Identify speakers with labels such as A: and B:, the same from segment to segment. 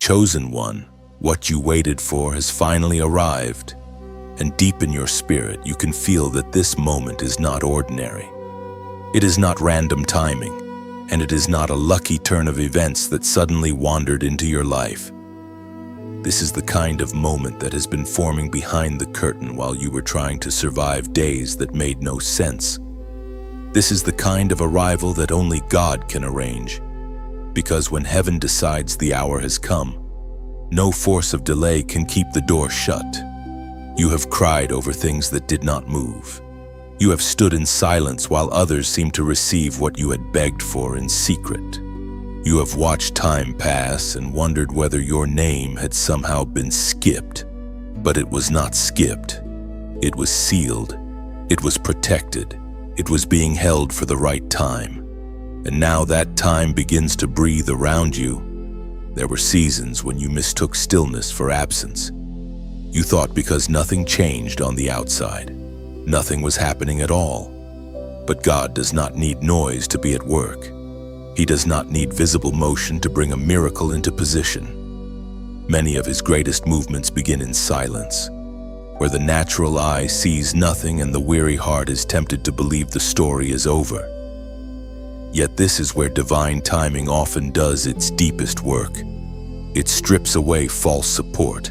A: Chosen one, what you waited for has finally arrived, and deep in your spirit you can feel that this moment is not ordinary. It is not random timing, and it is not a lucky turn of events that suddenly wandered into your life. This is the kind of moment that has been forming behind the curtain while you were trying to survive days that made no sense. This is the kind of arrival that only God can arrange, because when heaven decides the hour has come, no force of delay can keep the door shut. You have cried over things that did not move. You have stood in silence while others seemed to receive what you had begged for in secret. You have watched time pass and wondered whether your name had somehow been skipped. But it was not skipped. It was sealed. It was protected. It was being held for the right time. And now that time begins to breathe around you. There were seasons when you mistook stillness for absence. You thought because nothing changed on the outside, nothing was happening at all. But God does not need noise to be at work. He does not need visible motion to bring a miracle into position. Many of his greatest movements begin in silence, where the natural eye sees nothing and the weary heart is tempted to believe the story is over. Yet this is where divine timing often does its deepest work. It strips away false support.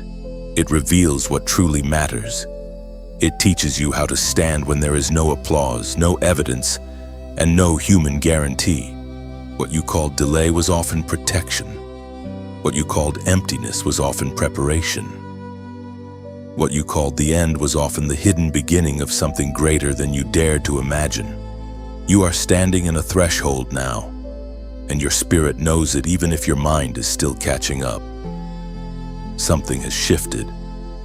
A: It reveals what truly matters. It teaches you how to stand when there is no applause, no evidence, and no human guarantee. What you called delay was often protection. What you called emptiness was often preparation. What you called the end was often the hidden beginning of something greater than you dared to imagine. You are standing in a threshold now, and your spirit knows it even if your mind is still catching up. Something has shifted.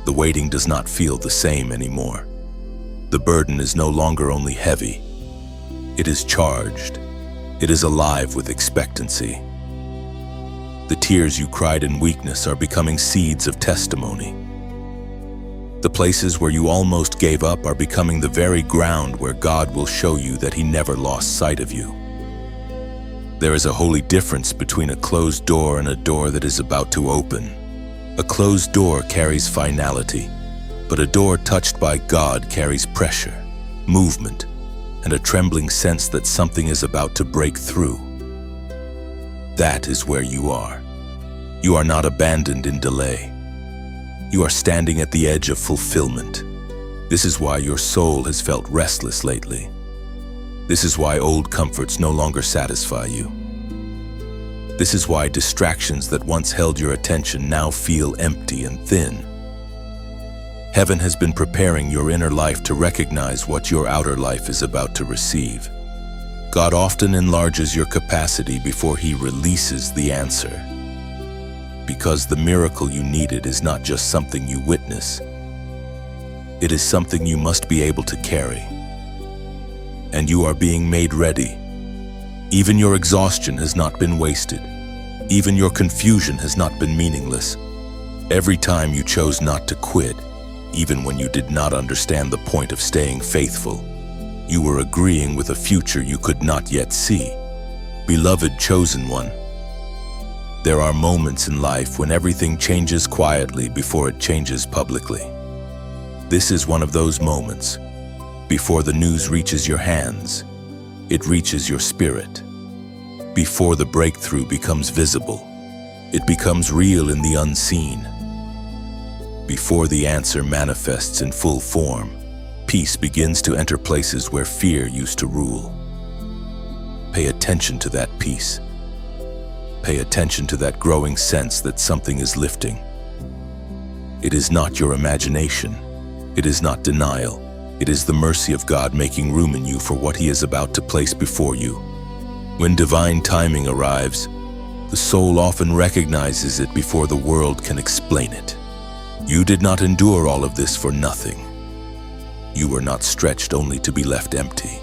A: The waiting does not feel the same anymore. The burden is no longer only heavy. It is charged. It is alive with expectancy. The tears you cried in weakness are becoming seeds of testimony. The places where you almost gave up are becoming the very ground where God will show you that He never lost sight of you. There is a holy difference between a closed door and a door that is about to open. A closed door carries finality, but a door touched by God carries pressure, movement, and a trembling sense that something is about to break through. That is where you are. You are not abandoned in delay. You are standing at the edge of fulfillment. This is why your soul has felt restless lately. This is why old comforts no longer satisfy you. This is why distractions that once held your attention now feel empty and thin. Heaven has been preparing your inner life to recognize what your outer life is about to receive. God often enlarges your capacity before He releases the answer. Because the miracle you needed is not just something you witness. It is something you must be able to carry. And you are being made ready. Even your exhaustion has not been wasted. Even your confusion has not been meaningless. Every time you chose not to quit, even when you did not understand the point of staying faithful, you were agreeing with a future you could not yet see. Beloved chosen one, there are moments in life when everything changes quietly before it changes publicly. This is one of those moments. Before the news reaches your hands, it reaches your spirit. Before the breakthrough becomes visible, it becomes real in the unseen. Before the answer manifests in full form, peace begins to enter places where fear used to rule. Pay attention to that peace. Pay attention to that growing sense that something is lifting. It is not your imagination. It is not denial. It is the mercy of God making room in you for what He is about to place before you. When divine timing arrives, the soul often recognizes it before the world can explain it. You did not endure all of this for nothing. You were not stretched only to be left empty.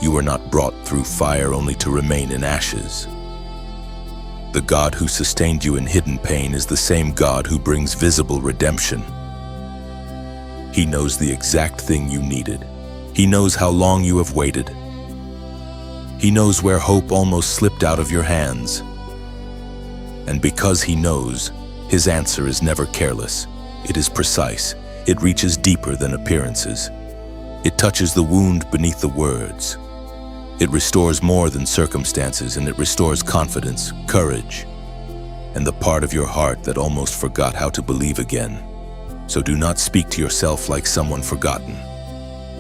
A: You were not brought through fire only to remain in ashes. The God who sustained you in hidden pain is the same God who brings visible redemption. He knows the exact thing you needed. He knows how long you have waited. He knows where hope almost slipped out of your hands. And because he knows, his answer is never careless. It is precise. It reaches deeper than appearances. It touches the wound beneath the words. It restores more than circumstances, and it restores confidence, courage, and the part of your heart that almost forgot how to believe again. So do not speak to yourself like someone forgotten.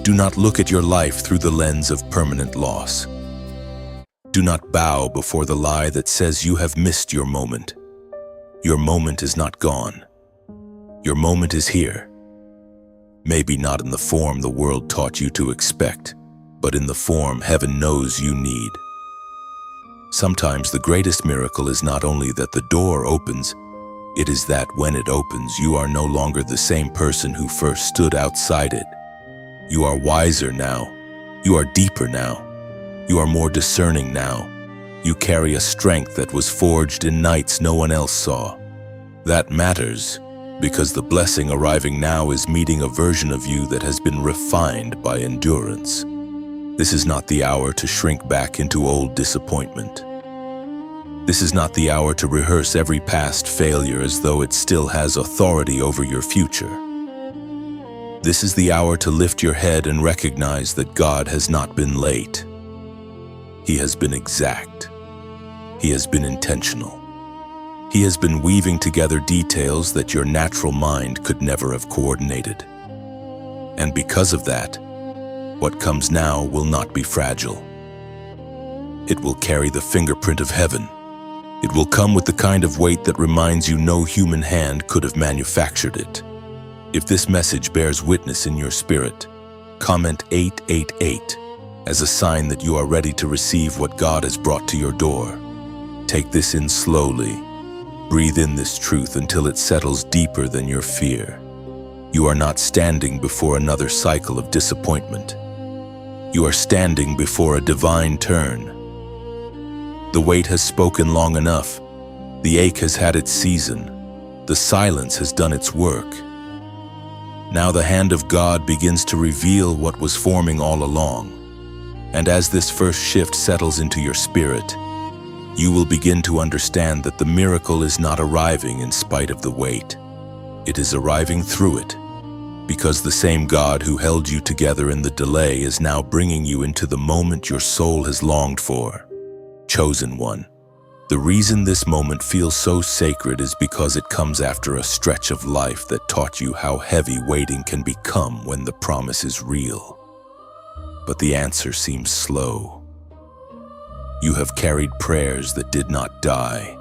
A: Do not look at your life through the lens of permanent loss. Do not bow before the lie that says you have missed your moment. Your moment is not gone. Your moment is here. Maybe not in the form the world taught you to expect, but in the form heaven knows you need. Sometimes the greatest miracle is not only that the door opens, it is that when it opens, you are no longer the same person who first stood outside it. You are wiser now. You are deeper now. You are more discerning now. You carry a strength that was forged in nights no one else saw. That matters, because the blessing arriving now is meeting a version of you that has been refined by endurance. This is not the hour to shrink back into old disappointment. This is not the hour to rehearse every past failure as though it still has authority over your future. This is the hour to lift your head and recognize that God has not been late. He has been exact. He has been intentional. He has been weaving together details that your natural mind could never have coordinated. And because of that, what comes now will not be fragile. It will carry the fingerprint of heaven. It will come with the kind of weight that reminds you no human hand could have manufactured it. If this message bears witness in your spirit, comment 888 as a sign that you are ready to receive what God has brought to your door. Take this in slowly. Breathe in this truth until it settles deeper than your fear. You are not standing before another cycle of disappointment. You are standing before a divine turn. The wait has spoken long enough. The ache has had its season. The silence has done its work. Now the hand of God begins to reveal what was forming all along. And as this first shift settles into your spirit, you will begin to understand that the miracle is not arriving in spite of the wait. It is arriving through it, because the same God who held you together in the delay is now bringing you into the moment your soul has longed for. Chosen one. The reason this moment feels so sacred is because it comes after a stretch of life that taught you how heavy waiting can become when the promise is real. But the answer seems slow. You have carried prayers that did not die,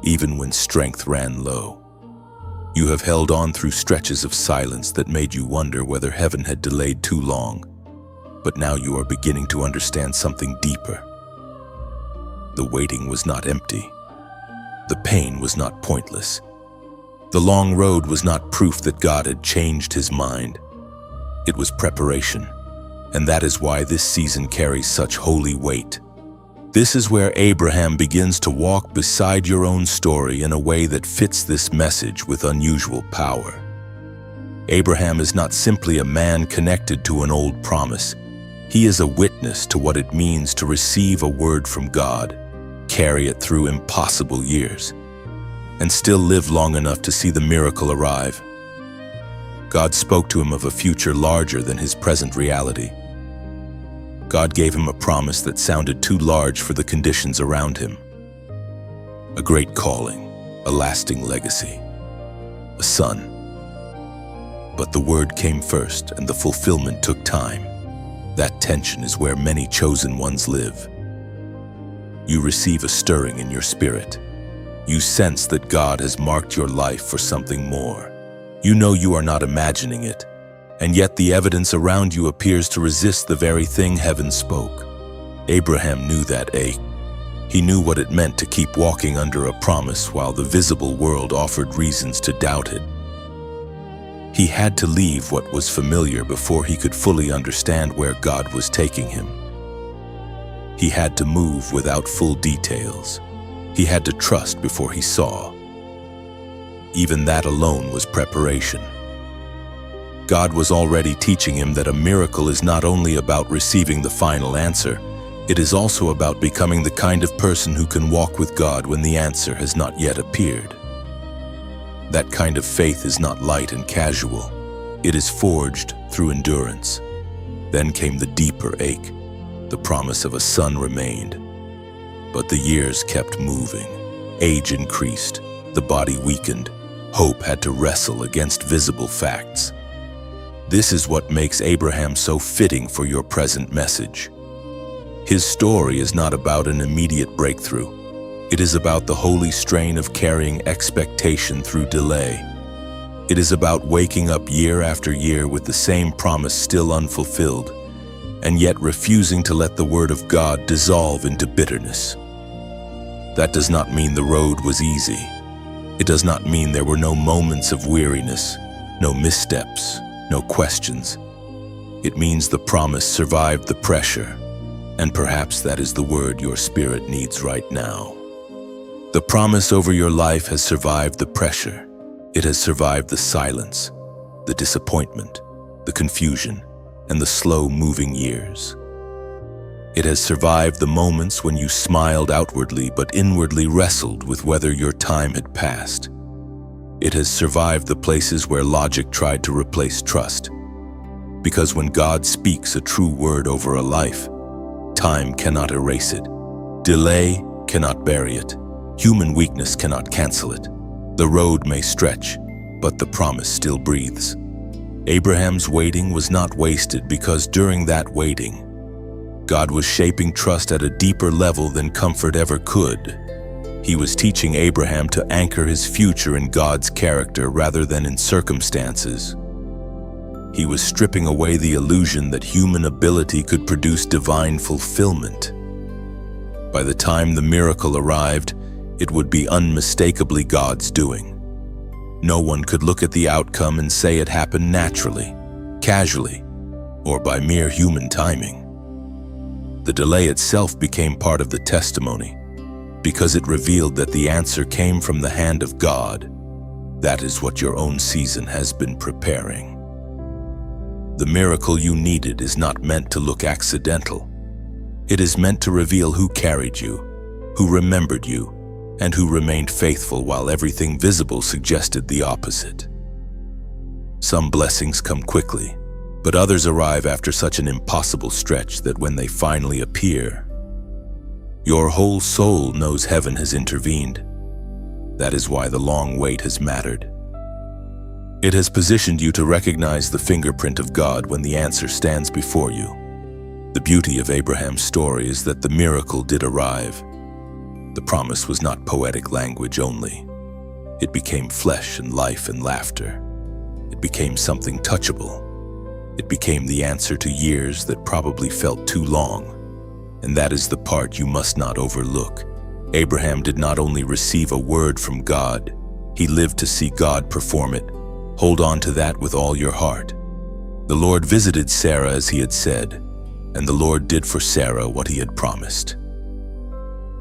A: even when strength ran low. You have held on through stretches of silence that made you wonder whether heaven had delayed too long. But now you are beginning to understand something deeper. The waiting was not empty. The pain was not pointless. The long road was not proof that God had changed his mind. It was preparation. And that is why this season carries such holy weight. This is where Abraham begins to walk beside your own story in a way that fits this message with unusual power. Abraham is not simply a man connected to an old promise. He is a witness to what it means to receive a word from God, carry it through impossible years, and still live long enough to see the miracle arrive. God spoke to him of a future larger than his present reality. God gave him a promise that sounded too large for the conditions around him. A great calling, a lasting legacy, a son. But the word came first, and the fulfillment took time. That tension is where many chosen ones live. You receive a stirring in your spirit. You sense that God has marked your life for something more. You know you are not imagining it, and yet the evidence around you appears to resist the very thing heaven spoke. Abraham knew that ache. He knew what it meant to keep walking under a promise while the visible world offered reasons to doubt it. He had to leave what was familiar before he could fully understand where God was taking him. He had to move without full details. He had to trust before he saw. Even that alone was preparation. God was already teaching him that a miracle is not only about receiving the final answer, It is also about becoming the kind of person who can walk with God when the answer has not yet appeared. That kind of faith is not light and casual. It is forged through endurance. Then came the deeper ache. The promise of a son remained. But the years kept moving. Age increased. The body weakened. Hope had to wrestle against visible facts. This is what makes Abraham so fitting for your present message. His story is not about an immediate breakthrough. It is about the holy strain of carrying expectation through delay. It is about waking up year after year with the same promise still unfulfilled, and yet refusing to let the word of God dissolve into bitterness. That does not mean the road was easy. It does not mean there were no moments of weariness, no missteps, no questions. It means the promise survived the pressure, and perhaps that is the word your spirit needs right now. The promise over your life has survived the pressure. It has survived the silence, the disappointment, the confusion, and the slow-moving years. It has survived the moments when you smiled outwardly but inwardly wrestled with whether your time had passed. It has survived the places where logic tried to replace trust. Because when God speaks a true word over a life, time cannot erase it. Delay cannot bury it. Human weakness cannot cancel it. The road may stretch, but the promise still breathes. Abraham's waiting was not wasted because during that waiting, God was shaping trust at a deeper level than comfort ever could. He was teaching Abraham to anchor his future in God's character rather than in circumstances. He was stripping away the illusion that human ability could produce divine fulfillment. By the time the miracle arrived, it would be unmistakably God's doing. No one could look at the outcome and say it happened naturally, casually, or by mere human timing. The delay itself became part of the testimony, because it revealed that the answer came from the hand of God. That is what your own season has been preparing. The miracle you needed is not meant to look accidental. It is meant to reveal who carried you, who remembered you, and who remained faithful while everything visible suggested the opposite. Some blessings come quickly, but others arrive after such an impossible stretch that when they finally appear, your whole soul knows heaven has intervened. That is why the long wait has mattered. It has positioned you to recognize the fingerprint of God when the answer stands before you. The beauty of Abraham's story is that the miracle did arrive. The promise was not poetic language only. It became flesh and life and laughter. It became something touchable. It became the answer to years that probably felt too long. And that is the part you must not overlook. Abraham did not only receive a word from God, he lived to see God perform it. Hold on to that with all your heart. The Lord visited Sarah as he had said, and the Lord did for Sarah what he had promised.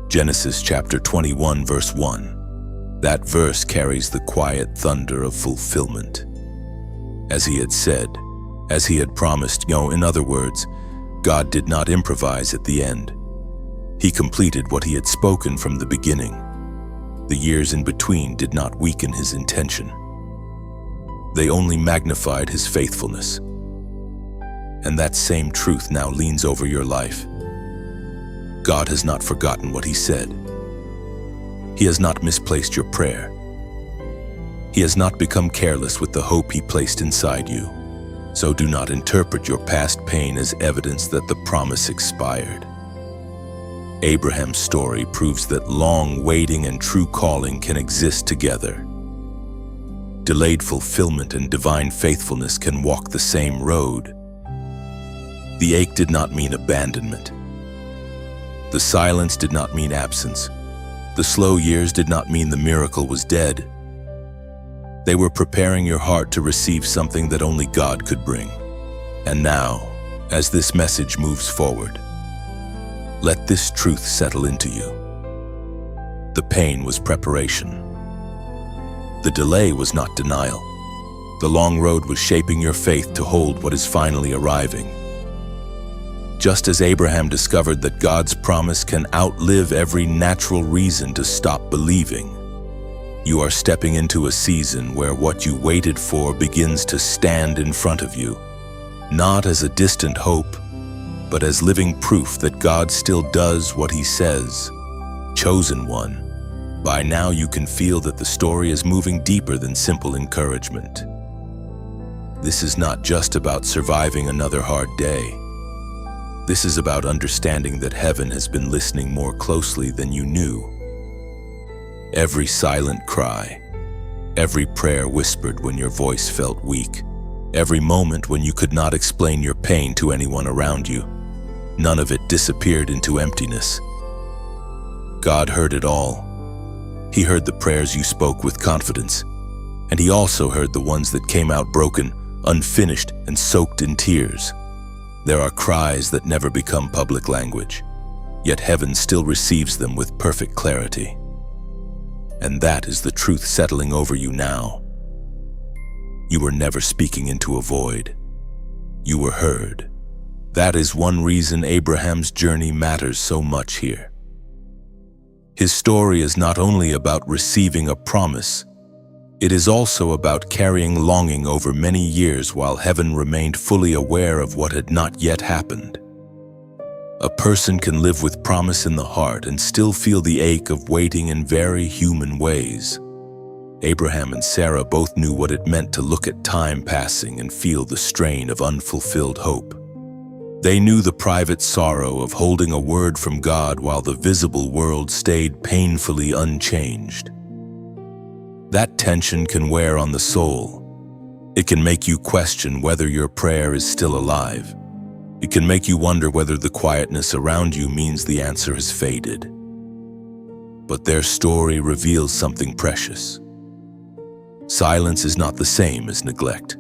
A: Genesis chapter 21 verse 1. That verse carries the quiet thunder of fulfillment. As he had said, as he had promised, in other words, God did not improvise at the end. He completed what he had spoken from the beginning. The years in between did not weaken his intention. They only magnified his faithfulness. And that same truth now leans over your life. God has not forgotten what he said. He has not misplaced your prayer. He has not become careless with the hope he placed inside you. So do not interpret your past pain as evidence that the promise expired. Abraham's story proves that long waiting and true calling can exist together. Delayed fulfillment and divine faithfulness can walk the same road. The ache did not mean abandonment. The silence did not mean absence. The slow years did not mean the miracle was dead. They were preparing your heart to receive something that only God could bring. And now, as this message moves forward, let this truth settle into you. The pain was preparation. The delay was not denial. The long road was shaping your faith to hold what is finally arriving. Just as Abraham discovered that God's promise can outlive every natural reason to stop believing, you are stepping into a season where what you waited for begins to stand in front of you, not as a distant hope, but as living proof that God still does what He says. Chosen one, by now you can feel that the story is moving deeper than simple encouragement. This is not just about surviving another hard day. This is about understanding that heaven has been listening more closely than you knew. Every silent cry, every prayer whispered when your voice felt weak, every moment when you could not explain your pain to anyone around you, none of it disappeared into emptiness. God heard it all. He heard the prayers you spoke with confidence, and He also heard the ones that came out broken, unfinished, and soaked in tears. There are cries that never become public language, yet heaven still receives them with perfect clarity. And that is the truth settling over you now. You were never speaking into a void. You were heard. That is one reason Abraham's journey matters so much here. His story is not only about receiving a promise, it is also about carrying longing over many years while heaven remained fully aware of what had not yet happened. A person can live with promise in the heart and still feel the ache of waiting in very human ways. Abraham and Sarah both knew what it meant to look at time passing and feel the strain of unfulfilled hope. They knew the private sorrow of holding a word from God while the visible world stayed painfully unchanged. That tension can wear on the soul. It can make you question whether your prayer is still alive. It can make you wonder whether the quietness around you means the answer has faded. But their story reveals something precious. Silence is not the same as neglect.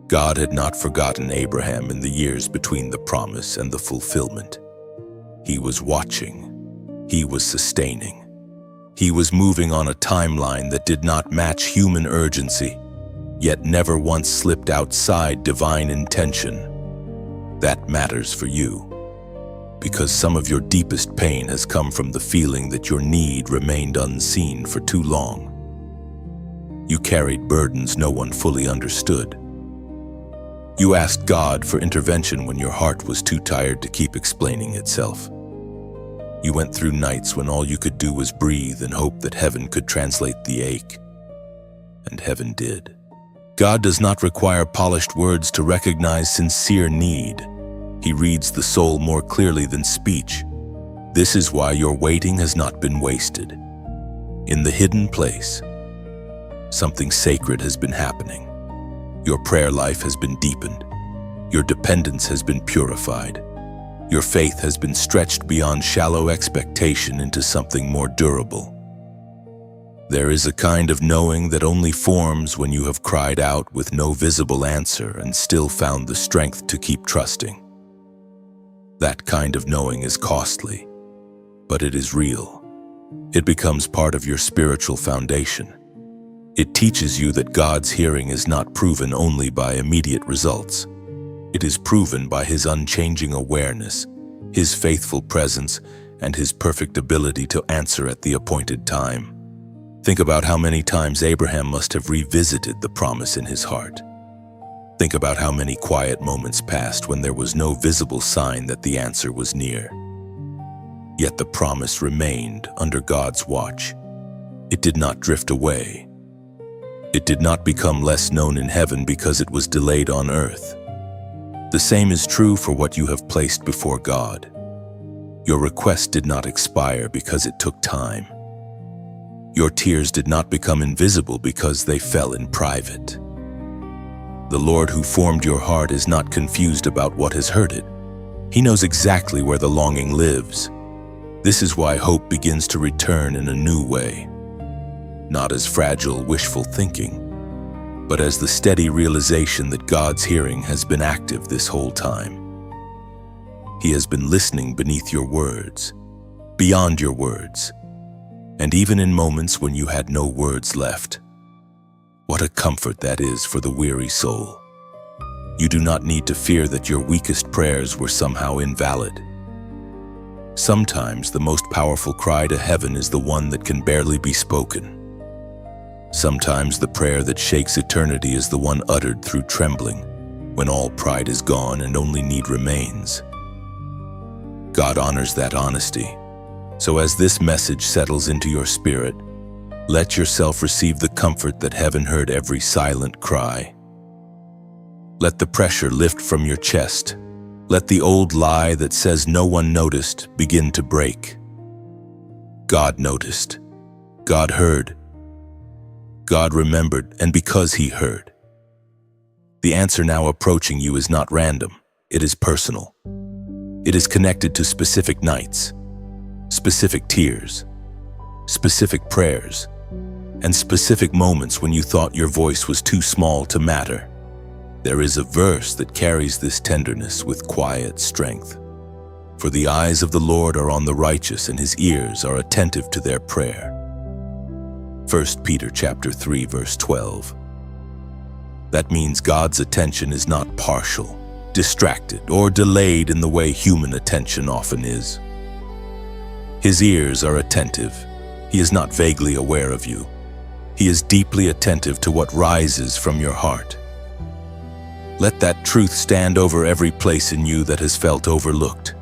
A: God had not forgotten Abraham in the years between the promise and the fulfillment. He was watching. He was sustaining. He was moving on a timeline that did not match human urgency, yet never once slipped outside divine intention. That matters for you, because some of your deepest pain has come from the feeling that your need remained unseen for too long. You carried burdens no one fully understood. You asked God for intervention when your heart was too tired to keep explaining itself. You went through nights when all you could do was breathe and hope that heaven could translate the ache. And heaven did. God does not require polished words to recognize sincere need. He reads the soul more clearly than speech. This is why your waiting has not been wasted. In the hidden place, something sacred has been happening. Your prayer life has been deepened. Your dependence has been purified. Your faith has been stretched beyond shallow expectation into something more durable. There is a kind of knowing that only forms when you have cried out with no visible answer and still found the strength to keep trusting. That kind of knowing is costly, but it is real. It becomes part of your spiritual foundation. It teaches you that God's hearing is not proven only by immediate results. It is proven by His unchanging awareness, His faithful presence, and His perfect ability to answer at the appointed time. Think about how many times Abraham must have revisited the promise in his heart. Think about how many quiet moments passed when there was no visible sign that the answer was near. Yet the promise remained under God's watch. It did not drift away. It did not become less known in heaven because it was delayed on earth. The same is true for what you have placed before God. Your request did not expire because it took time. Your tears did not become invisible because they fell in private. The Lord who formed your heart is not confused about what has hurt it. He knows exactly where the longing lives. This is why hope begins to return in a new way. Not as fragile, wishful thinking, but as the steady realization that God's hearing has been active this whole time. He has been listening beneath your words, beyond your words, and even in moments when you had no words left. What a comfort that is for the weary soul. You do not need to fear that your weakest prayers were somehow invalid. Sometimes the most powerful cry to heaven is the one that can barely be spoken. Sometimes the prayer that shakes eternity is the one uttered through trembling, when all pride is gone and only need remains. God honors that honesty. So as this message settles into your spirit, let yourself receive the comfort that heaven heard every silent cry. Let the pressure lift from your chest. Let the old lie that says no one noticed begin to break. God noticed. God heard. God remembered, and because He heard. The answer now approaching you is not random. It is personal. It is connected to specific nights, specific tears, specific prayers, and specific moments when you thought your voice was too small to matter. There is a verse that carries this tenderness with quiet strength. For the eyes of the Lord are on the righteous, and His ears are attentive to their prayer. 1 Peter chapter 3, verse 12. That means God's attention is not partial, distracted, or delayed in the way human attention often is. His ears are attentive. He is not vaguely aware of you. He is deeply attentive to what rises from your heart. Let that truth stand over every place in you that has felt overlooked.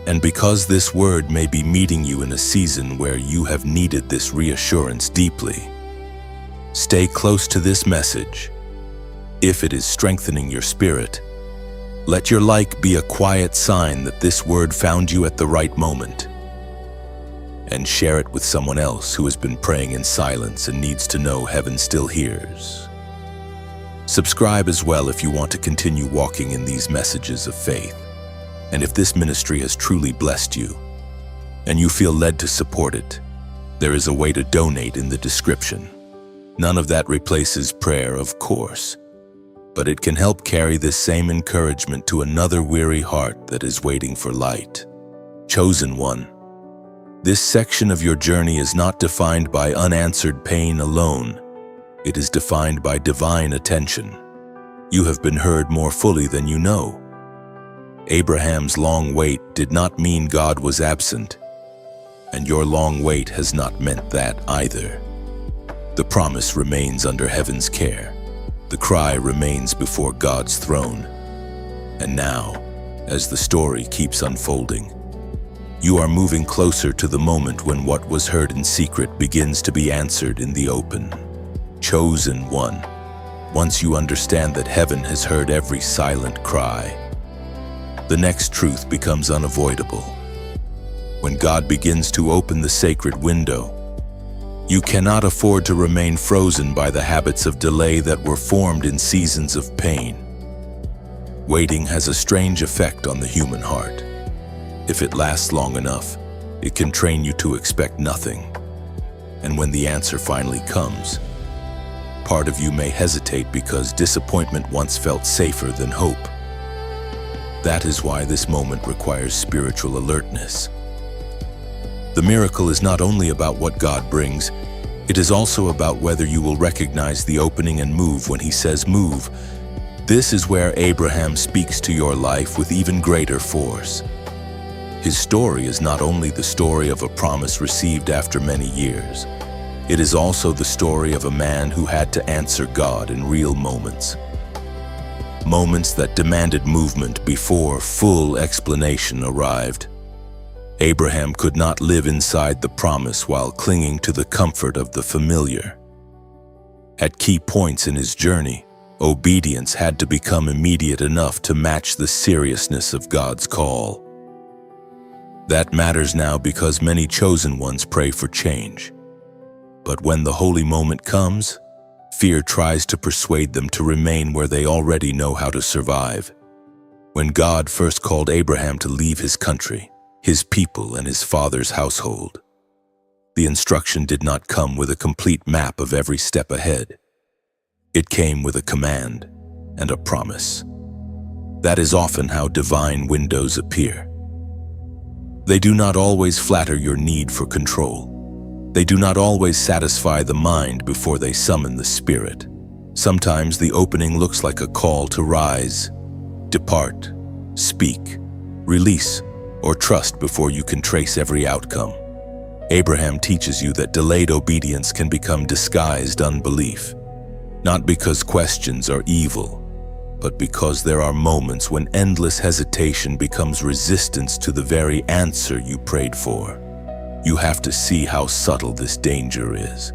A: And because this word may be meeting you in a season where you have needed this reassurance deeply, stay close to this message. If it is strengthening your spirit, let your like be a quiet sign that this word found you at the right moment. And share it with someone else who has been praying in silence and needs to know heaven still hears. Subscribe as well if you want to continue walking in these messages of faith. And if this ministry has truly blessed you, and you feel led to support it, there is a way to donate in the description. None of that replaces prayer, of course, but it can help carry this same encouragement to another weary heart that is waiting for light. Chosen one, this section of your journey is not defined by unanswered pain alone. It is defined by divine attention. You have been heard more fully than you know. Abraham's long wait did not mean God was absent, and your long wait has not meant that either. The promise remains under heaven's care. The cry remains before God's throne. And now, as the story keeps unfolding, you are moving closer to the moment when what was heard in secret begins to be answered in the open. Chosen one, once you understand that heaven has heard every silent cry, the next truth becomes unavoidable. When God begins to open the sacred window, you cannot afford to remain frozen by the habits of delay that were formed in seasons of pain. Waiting has a strange effect on the human heart. If it lasts long enough, it can train you to expect nothing. And when the answer finally comes, part of you may hesitate because disappointment once felt safer than hope. That is why this moment requires spiritual alertness. The miracle is not only about what God brings, it is also about whether you will recognize the opening and move when He says move. This is where Abraham speaks to your life with even greater force. His story is not only the story of a promise received after many years, it is also the story of a man who had to answer God in real moments. Moments that demanded movement before full explanation arrived. Abraham could not live inside the promise while clinging to the comfort of the familiar. At key points in his journey, obedience had to become immediate enough to match the seriousness of God's call. That matters now because many chosen ones pray for change. But when the holy moment comes, fear tries to persuade them to remain where they already know how to survive. When God first called Abraham to leave his country, his people, and his father's household, the instruction did not come with a complete map of every step ahead. It came with a command and a promise. That is often how divine windows appear. They do not always flatter your need for control. They do not always satisfy the mind before they summon the spirit. Sometimes the opening looks like a call to rise, depart, speak, release, or trust before you can trace every outcome. Abraham teaches you that delayed obedience can become disguised unbelief, not because questions are evil, but because there are moments when endless hesitation becomes resistance to the very answer you prayed for. You have to see how subtle this danger is.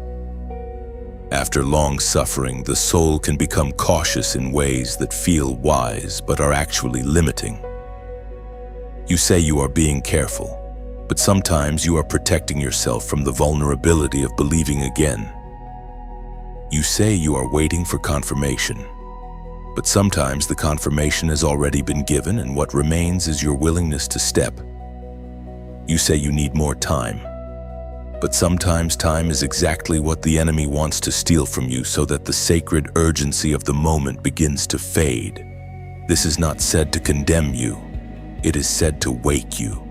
A: After long suffering, the soul can become cautious in ways that feel wise but are actually limiting. You say you are being careful, but sometimes you are protecting yourself from the vulnerability of believing again. You say you are waiting for confirmation, but sometimes the confirmation has already been given and what remains is your willingness to step. You say you need more time, but sometimes time is exactly what the enemy wants to steal from you so that the sacred urgency of the moment begins to fade. This is not said to condemn you, it is said to wake you.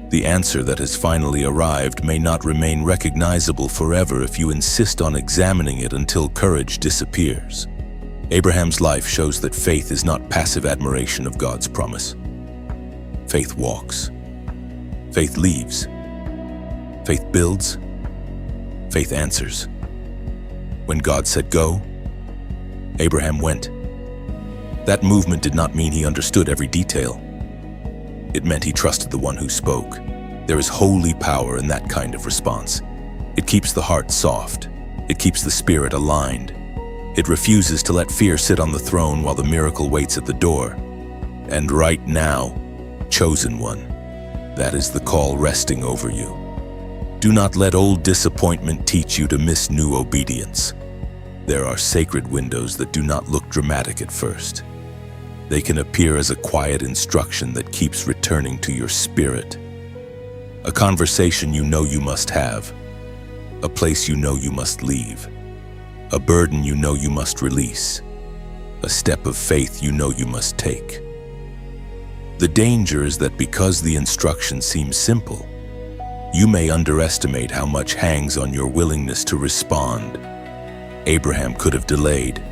A: The answer that has finally arrived may not remain recognizable forever if you insist on examining it until courage disappears. Abraham's life shows that faith is not passive admiration of God's promise. Faith walks. Faith leaves. Faith builds. Faith answers. When God said go, Abraham went. That movement did not mean he understood every detail. It meant he trusted the one who spoke. There is holy power in that kind of response. It keeps the heart soft. It keeps the spirit aligned. It refuses to let fear sit on the throne while the miracle waits at the door. And right now, chosen one, that is the call resting over you. Do not let old disappointment teach you to miss new obedience. There are sacred windows that do not look dramatic at first. They can appear as a quiet instruction that keeps returning to your spirit. A conversation you know you must have. A place you know you must leave. A burden you know you must release. A step of faith you know you must take. The danger is that because the instruction seems simple, you may underestimate how much hangs on your willingness to respond. Abraham could have delayed.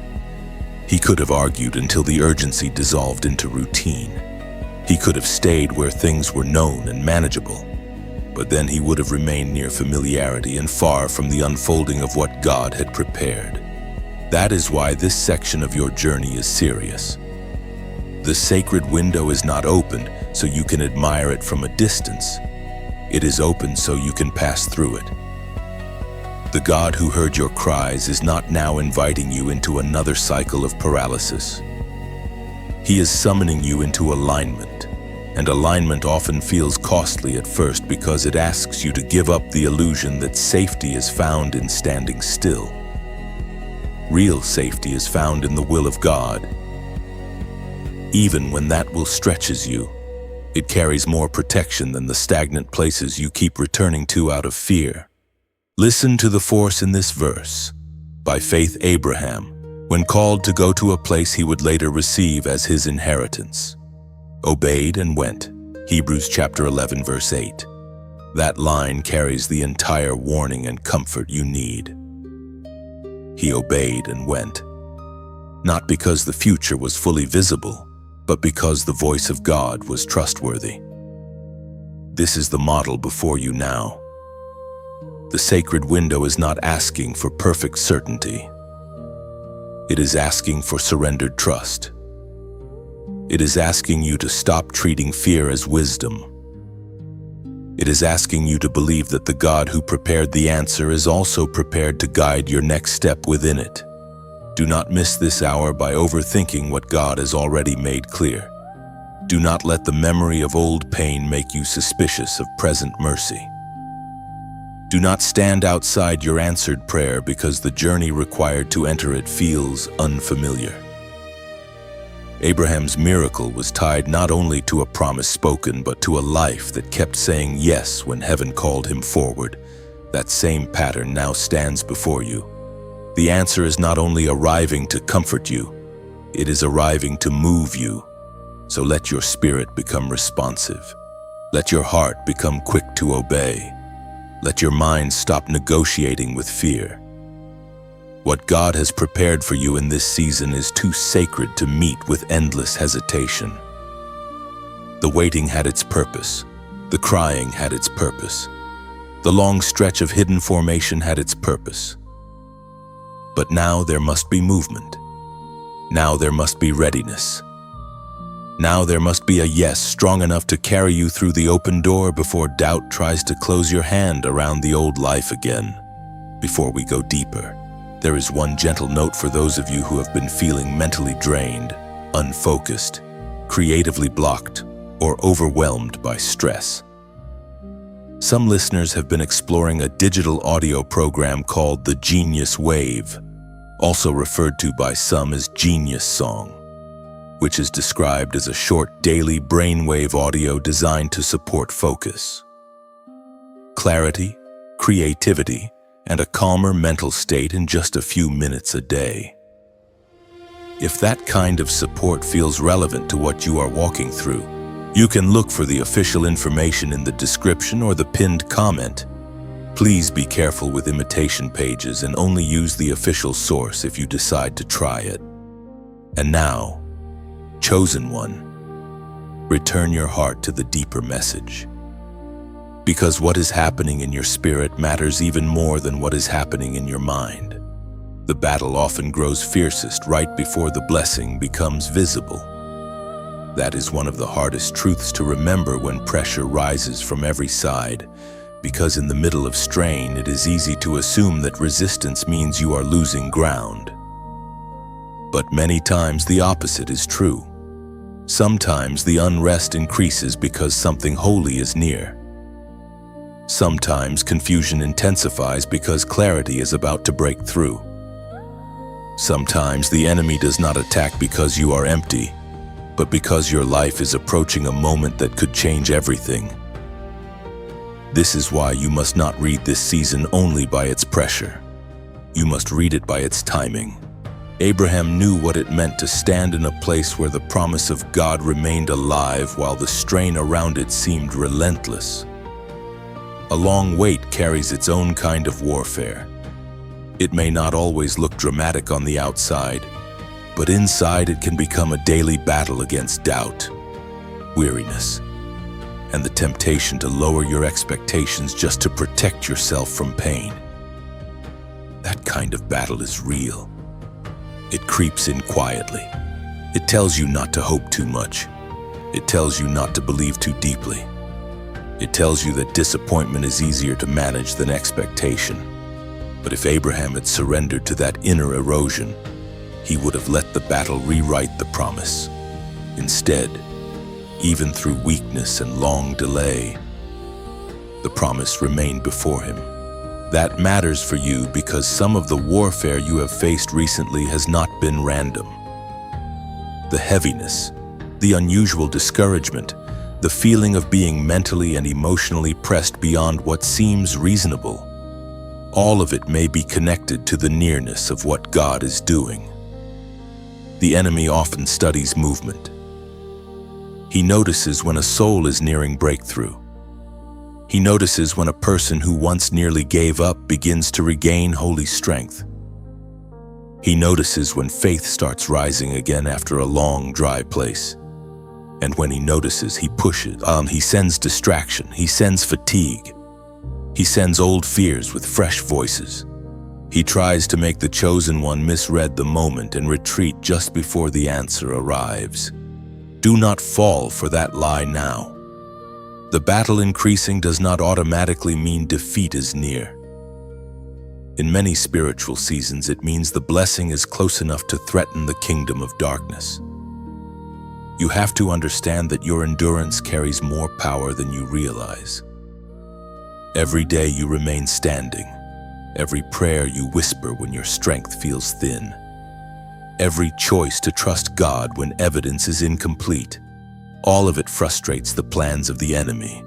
A: He could have argued until the urgency dissolved into routine. He could have stayed where things were known and manageable, but then he would have remained near familiarity and far from the unfolding of what God had prepared. That is why this section of your journey is serious. The sacred window is not opened so you can admire it from a distance. It is open so you can pass through it. The God who heard your cries is not now inviting you into another cycle of paralysis. He is summoning you into alignment, and alignment often feels costly at first because it asks you to give up the illusion that safety is found in standing still. Real safety is found in the will of God. Even when that will stretches you, it carries more protection than the stagnant places you keep returning to out of fear. Listen to the force in this verse. By faith, Abraham, when called to go to a place he would later receive as his inheritance, obeyed and went. Hebrews chapter 11, verse 8. That line carries the entire warning and comfort you need. He obeyed and went, not because the future was fully visible, but because the voice of God was trustworthy. This is the model before you now. The sacred window is not asking for perfect certainty. It is asking for surrendered trust. It is asking you to stop treating fear as wisdom. It is asking you to believe that the God who prepared the answer is also prepared to guide your next step within it. Do not miss this hour by overthinking what God has already made clear. Do not let the memory of old pain make you suspicious of present mercy. Do not stand outside your answered prayer because the journey required to enter it feels unfamiliar. Abraham's miracle was tied not only to a promise spoken, but to a life that kept saying yes when heaven called him forward. That same pattern now stands before you. The answer is not only arriving to comfort you, it is arriving to move you. So let your spirit become responsive. Let your heart become quick to obey. Let your mind stop negotiating with fear. What God has prepared for you in this season is too sacred to meet with endless hesitation. The waiting had its purpose. The crying had its purpose. The long stretch of hidden formation had its purpose. But now there must be movement. Now there must be readiness. Now there must be a yes strong enough to carry you through the open door before doubt tries to close your hand around the old life again. Before we go deeper, there is one gentle note for those of you who have been feeling mentally drained, unfocused, creatively blocked, or overwhelmed by stress. Some listeners have been exploring a digital audio program called the Genius Wave, also referred to by some as Genius Song, which is described as a short daily brainwave audio designed to support focus, clarity, creativity, and a calmer mental state in just a few minutes a day. If that kind of support feels relevant to what you are walking through, you can look for the official information in the description or the pinned comment. Please be careful with imitation pages and only use the official source if you decide to try it. And now, chosen one, return your heart to the deeper message. Because what is happening in your spirit matters even more than what is happening in your mind. The battle often grows fiercest right before the blessing becomes visible. That is one of the hardest truths to remember when pressure rises from every side, because in the middle of strain, it is easy to assume that resistance means you are losing ground. But many times the opposite is true. Sometimes the unrest increases because something holy is near. Sometimes confusion intensifies because clarity is about to break through. Sometimes the enemy does not attack because you are empty, but because your life is approaching a moment that could change everything. This is why you must not read this season only by its pressure. You must read it by its timing. Abraham knew what it meant to stand in a place where the promise of God remained alive while the strain around it seemed relentless. A long wait carries its own kind of warfare. It may not always look dramatic on the outside, but inside it can become a daily battle against doubt, weariness, and the temptation to lower your expectations just to protect yourself from pain. That kind of battle is real. It creeps in quietly. It tells you not to hope too much. It tells you not to believe too deeply. It tells you that disappointment is easier to manage than expectation. But if Abraham had surrendered to that inner erosion, he would have let the battle rewrite the promise. Instead, even through weakness and long delay, the promise remained before him. That matters for you because some of the warfare you have faced recently has not been random. The heaviness, the unusual discouragement, the feeling of being mentally and emotionally pressed beyond what seems reasonable, all of it may be connected to the nearness of what God is doing. The enemy often studies movement. He notices when a soul is nearing breakthrough. He notices when a person who once nearly gave up begins to regain holy strength. He notices when faith starts rising again after a long, dry place. And when he notices, he pushes. He sends distraction. He sends fatigue. He sends old fears with fresh voices. He tries to make the chosen one misread the moment and retreat just before the answer arrives. Do not fall for that lie now. The battle increasing does not automatically mean defeat is near. In many spiritual seasons, it means the blessing is close enough to threaten the kingdom of darkness. You have to understand that your endurance carries more power than you realize. Every day you remain standing. Every prayer you whisper when your strength feels thin. Every choice to trust God when evidence is incomplete. All of it frustrates the plans of the enemy.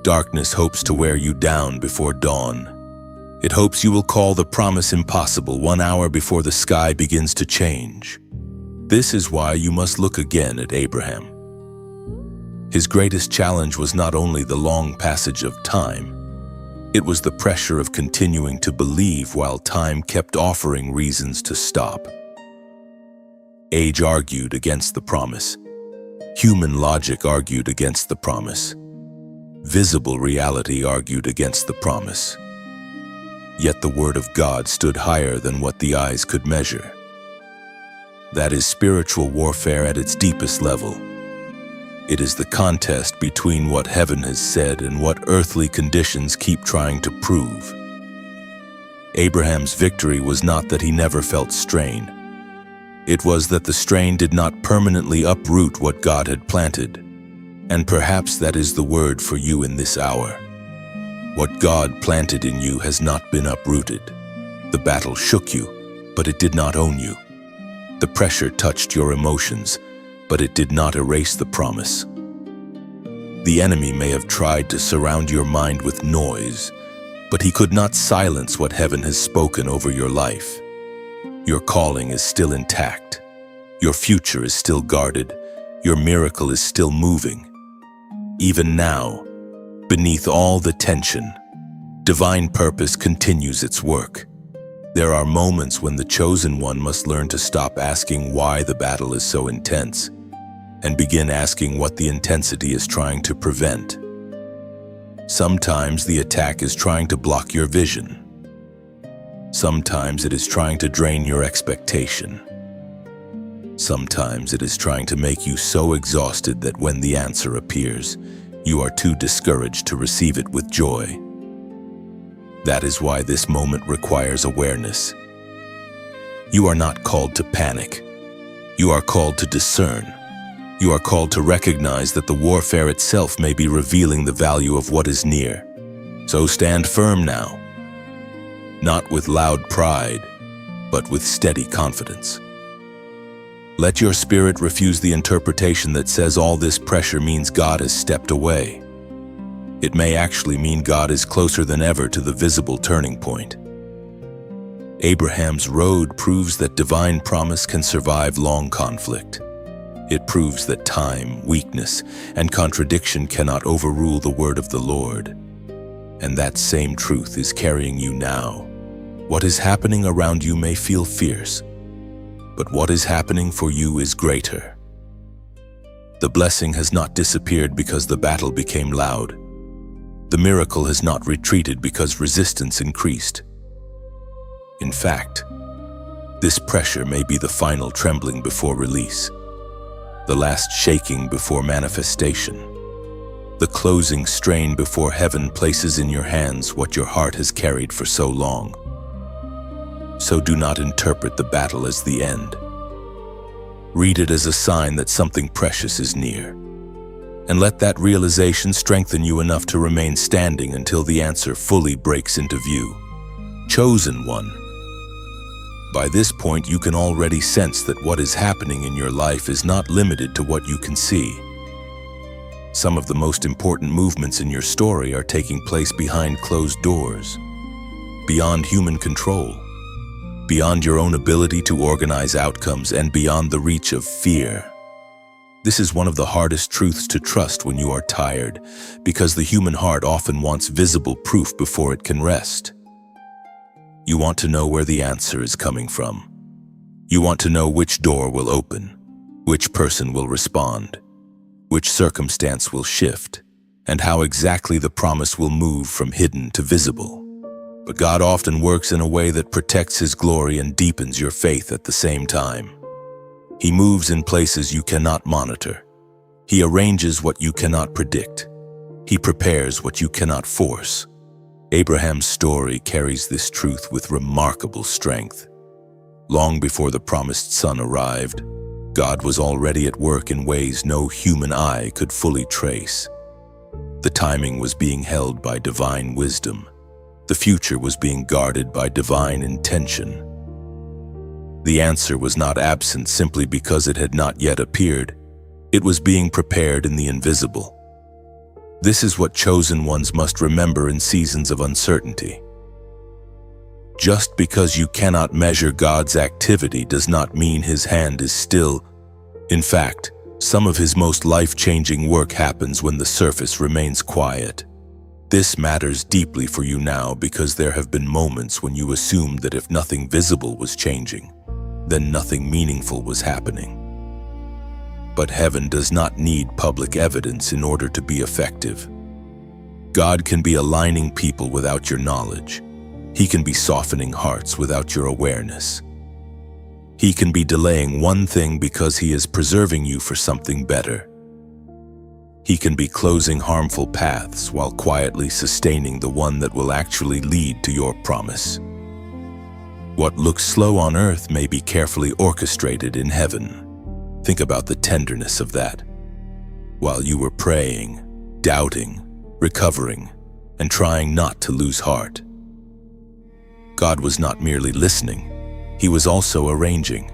A: Darkness hopes to wear you down before dawn. It hopes you will call the promise impossible 1 hour before the sky begins to change. This is why you must look again at Abraham. His greatest challenge was not only the long passage of time, It was the pressure of continuing to believe while time kept offering reasons to stop. Age argued against the promise. Human logic argued against the promise. Visible reality argued against the promise. Yet the Word of God stood higher than what the eyes could measure. That is spiritual warfare at its deepest level. It is the contest between what heaven has said and what earthly conditions keep trying to prove. Abraham's victory was not that he never felt strain. It was that the strain did not permanently uproot what God had planted. And perhaps that is the word for you in this hour. What God planted in you has not been uprooted. The battle shook you, but it did not own you. The pressure touched your emotions, but it did not erase the promise. The enemy may have tried to surround your mind with noise, but he could not silence what heaven has spoken over your life. Your calling is still intact. Your future is still guarded. Your miracle is still moving. Even now, beneath all the tension, divine purpose continues its work. There are moments when the chosen one must learn to stop asking why the battle is so intense and begin asking what the intensity is trying to prevent. Sometimes the attack is trying to block your vision. Sometimes it is trying to drain your expectation. Sometimes it is trying to make you so exhausted that when the answer appears, you are too discouraged to receive it with joy. That is why this moment requires awareness. You are not called to panic. You are called to discern. You are called to recognize that the warfare itself may be revealing the value of what is near. So stand firm now, not with loud pride, but with steady confidence. Let your spirit refuse the interpretation that says all this pressure means God has stepped away. It may actually mean God is closer than ever to the visible turning point. Abraham's road proves that divine promise can survive long conflict. It proves that time, weakness, and contradiction cannot overrule the word of the Lord. And that same truth is carrying you now. What is happening around you may feel fierce, but what is happening for you is greater. The blessing has not disappeared because the battle became loud. The miracle has not retreated because resistance increased. In fact, this pressure may be the final trembling before release, the last shaking before manifestation, the closing strain before heaven places in your hands what your heart has carried for so long. So do not interpret the battle as the end. Read it as a sign that something precious is near, and let that realization strengthen you enough to remain standing until the answer fully breaks into view. Chosen one. By this point, you can already sense that what is happening in your life is not limited to what you can see. Some of the most important movements in your story are taking place behind closed doors, beyond human control, beyond your own ability to organize outcomes, and beyond the reach of fear. This is one of the hardest truths to trust when you are tired, because the human heart often wants visible proof before it can rest. You want to know where the answer is coming from. You want to know which door will open, which person will respond, which circumstance will shift, and how exactly the promise will move from hidden to visible. But God often works in a way that protects His glory and deepens your faith at the same time. He moves in places you cannot monitor. He arranges what you cannot predict. He prepares what you cannot force. Abraham's story carries this truth with remarkable strength. Long before the promised son arrived, God was already at work in ways no human eye could fully trace. The timing was being held by divine wisdom. The future was being guarded by divine intention. The answer was not absent simply because it had not yet appeared. It was being prepared in the invisible. This is what chosen ones must remember in seasons of uncertainty. Just because you cannot measure God's activity does not mean His hand is still. In fact, some of His most life-changing work happens when the surface remains quiet. This matters deeply for you now because there have been moments when you assumed that if nothing visible was changing, then nothing meaningful was happening. But heaven does not need public evidence in order to be effective. God can be aligning people without your knowledge. He can be softening hearts without your awareness. He can be delaying one thing because He is preserving you for something better. He can be closing harmful paths while quietly sustaining the one that will actually lead to your promise. What looks slow on earth may be carefully orchestrated in heaven. Think about the tenderness of that. While you were praying, doubting, recovering, and trying not to lose heart, God was not merely listening. He was also arranging.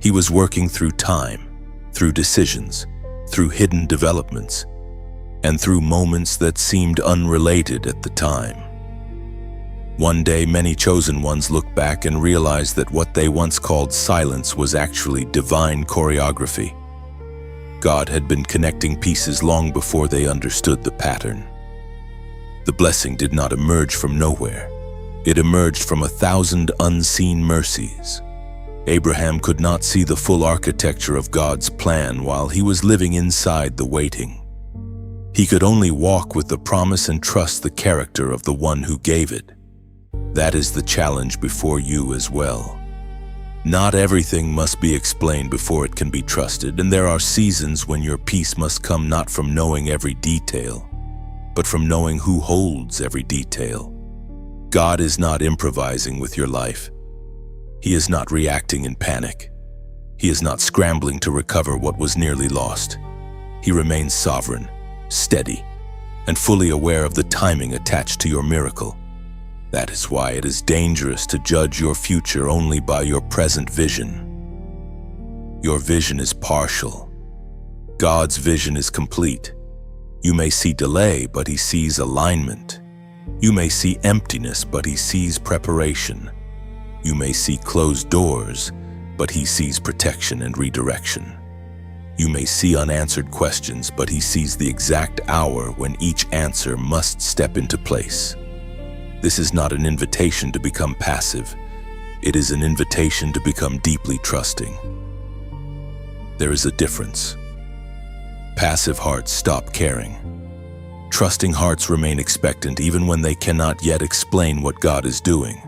A: He was working through time, through decisions, through hidden developments, and through moments that seemed unrelated at the time. One day, many chosen ones looked back and realized that what they once called silence was actually divine choreography. God had been connecting pieces long before they understood the pattern. The blessing did not emerge from nowhere. It emerged from 1,000 unseen mercies. Abraham could not see the full architecture of God's plan while he was living inside the waiting. He could only walk with the promise and trust the character of the one who gave it. That is the challenge before you as well. Not everything must be explained before it can be trusted, and there are seasons when your peace must come not from knowing every detail, but from knowing who holds every detail. God is not improvising with your life. He is not reacting in panic. He is not scrambling to recover what was nearly lost. He remains sovereign, steady, and fully aware of the timing attached to your miracle. That is why it is dangerous to judge your future only by your present vision. Your vision is partial. God's vision is complete. You may see delay, but He sees alignment. You may see emptiness, but He sees preparation. You may see closed doors, but He sees protection and redirection. You may see unanswered questions, but He sees the exact hour when each answer must step into place. This is not an invitation to become passive. It is an invitation to become deeply trusting. There is a difference. Passive hearts stop caring. Trusting hearts remain expectant even when they cannot yet explain what God is doing.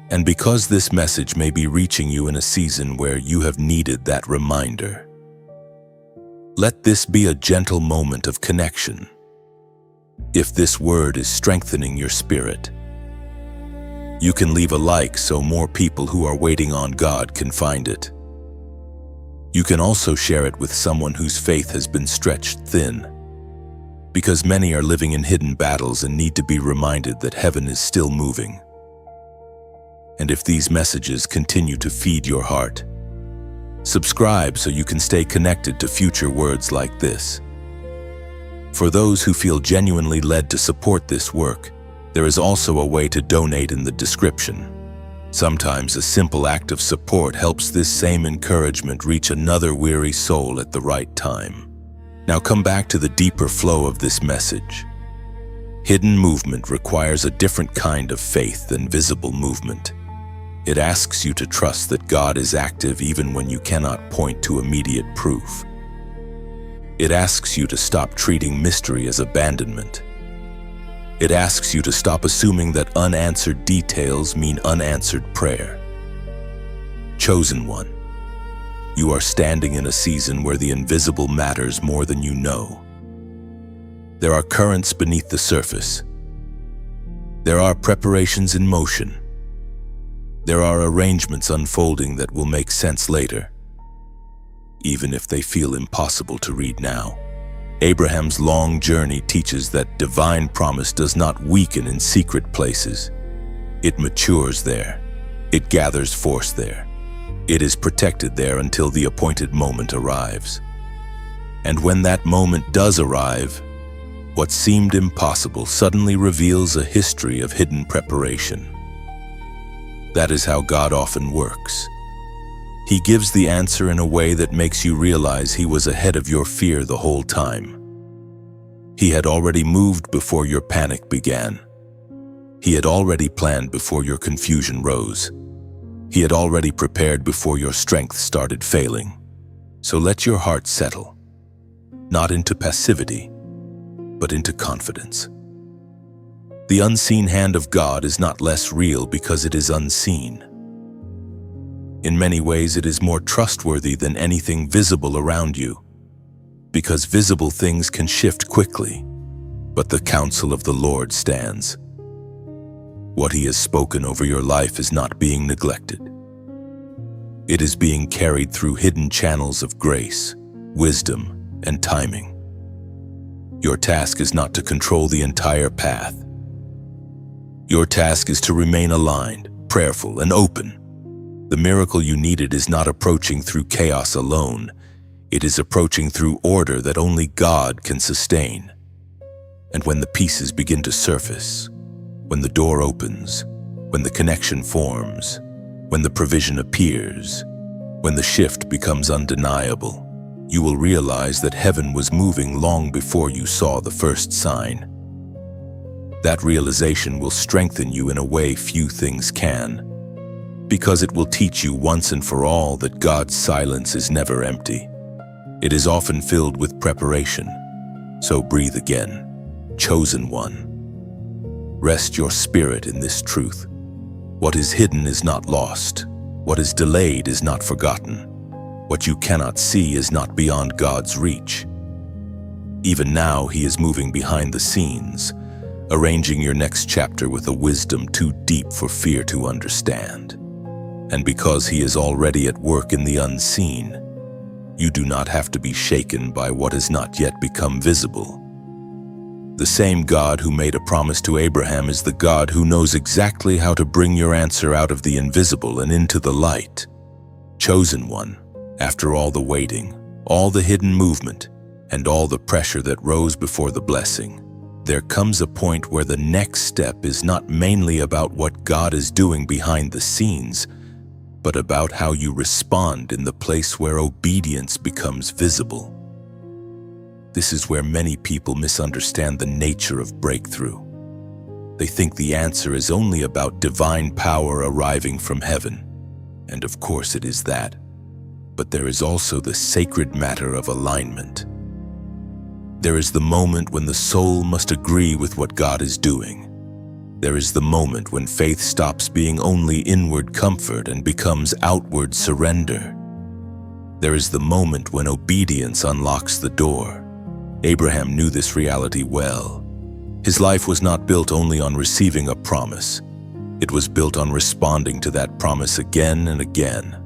A: And because this message may be reaching you in a season where you have needed that reminder, let this be a gentle moment of connection. If this word is strengthening your spirit, you can leave a like so more people who are waiting on God can find it. You can also share it with someone whose faith has been stretched thin, because many are living in hidden battles and need to be reminded that heaven is still moving. And if these messages continue to feed your heart, subscribe so you can stay connected to future words like this. For those who feel genuinely led to support this work, there is also a way to donate in the description. Sometimes a simple act of support helps this same encouragement reach another weary soul at the right time. Now come back to the deeper flow of this message. Hidden movement requires a different kind of faith than visible movement. It asks you to trust that God is active even when you cannot point to immediate proof. It asks you to stop treating mystery as abandonment. It asks you to stop assuming that unanswered details mean unanswered prayer. Chosen one, you are standing in a season where the invisible matters more than you know. There are currents beneath the surface. There are preparations in motion. There are arrangements unfolding that will make sense later, even if they feel impossible to read now. Abraham's long journey teaches that divine promise does not weaken in secret places. It matures there. It gathers force there. It is protected there until the appointed moment arrives. And when that moment does arrive, what seemed impossible suddenly reveals a history of hidden preparation. That is how God often works. He gives the answer in a way that makes you realize He was ahead of your fear the whole time. He had already moved before your panic began. He had already planned before your confusion rose. He had already prepared before your strength started failing. So let your heart settle, not into passivity, but into confidence. The unseen hand of God is not less real because it is unseen. In many ways, it is more trustworthy than anything visible around you, because visible things can shift quickly, but the counsel of the Lord stands. What He has spoken over your life is not being neglected. It is being carried through hidden channels of grace, wisdom, and timing. Your task is not to control the entire path. Your task is to remain aligned, prayerful, and open. The miracle you needed is not approaching through chaos alone. It is approaching through order that only God can sustain. And when the pieces begin to surface, when the door opens, when the connection forms, when the provision appears, when the shift becomes undeniable, you will realize that heaven was moving long before you saw the first sign. That realization will strengthen you in a way few things can, because it will teach you once and for all that God's silence is never empty. It is often filled with preparation. So breathe again, chosen one. Rest your spirit in this truth. What is hidden is not lost. What is delayed is not forgotten. What you cannot see is not beyond God's reach. Even now, He is moving behind the scenes, arranging your next chapter with a wisdom too deep for fear to understand. And because He is already at work in the unseen, you do not have to be shaken by what has not yet become visible. The same God who made a promise to Abraham is the God who knows exactly how to bring your answer out of the invisible and into the light. Chosen one, after all the waiting, all the hidden movement, and all the pressure that rose before the blessing, there comes a point where the next step is not mainly about what God is doing behind the scenes, but about how you respond in the place where obedience becomes visible. This is where many people misunderstand the nature of breakthrough. They think the answer is only about divine power arriving from heaven, and of course it is that. But there is also the sacred matter of alignment. There is the moment when the soul must agree with what God is doing. There is the moment when faith stops being only inward comfort and becomes outward surrender. There is the moment when obedience unlocks the door. Abraham knew this reality well. His life was not built only on receiving a promise. It was built on responding to that promise again and again.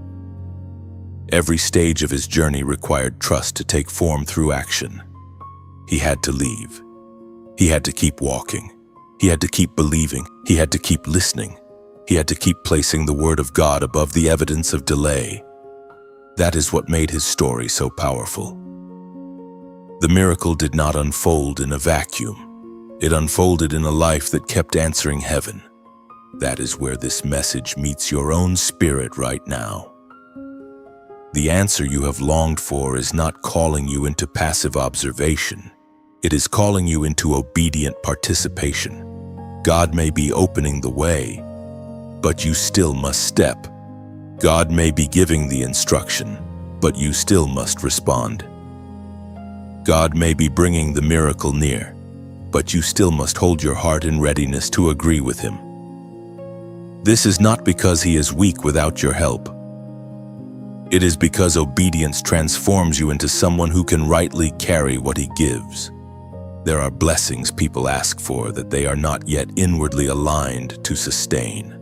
A: Every stage of his journey required trust to take form through action. He had to leave. He had to keep walking. He had to keep believing. He had to keep listening. He had to keep placing the word of God above the evidence of delay. That is what made his story so powerful. The miracle did not unfold in a vacuum. It unfolded in a life that kept answering heaven. That is where this message meets your own spirit right now. The answer you have longed for is not calling you into passive observation. It is calling you into obedient participation. God may be opening the way, but you still must step. God may be giving the instruction, but you still must respond. God may be bringing the miracle near, but you still must hold your heart in readiness to agree with Him. This is not because He is weak without your help. It is because obedience transforms you into someone who can rightly carry what He gives. There are blessings people ask for that they are not yet inwardly aligned to sustain.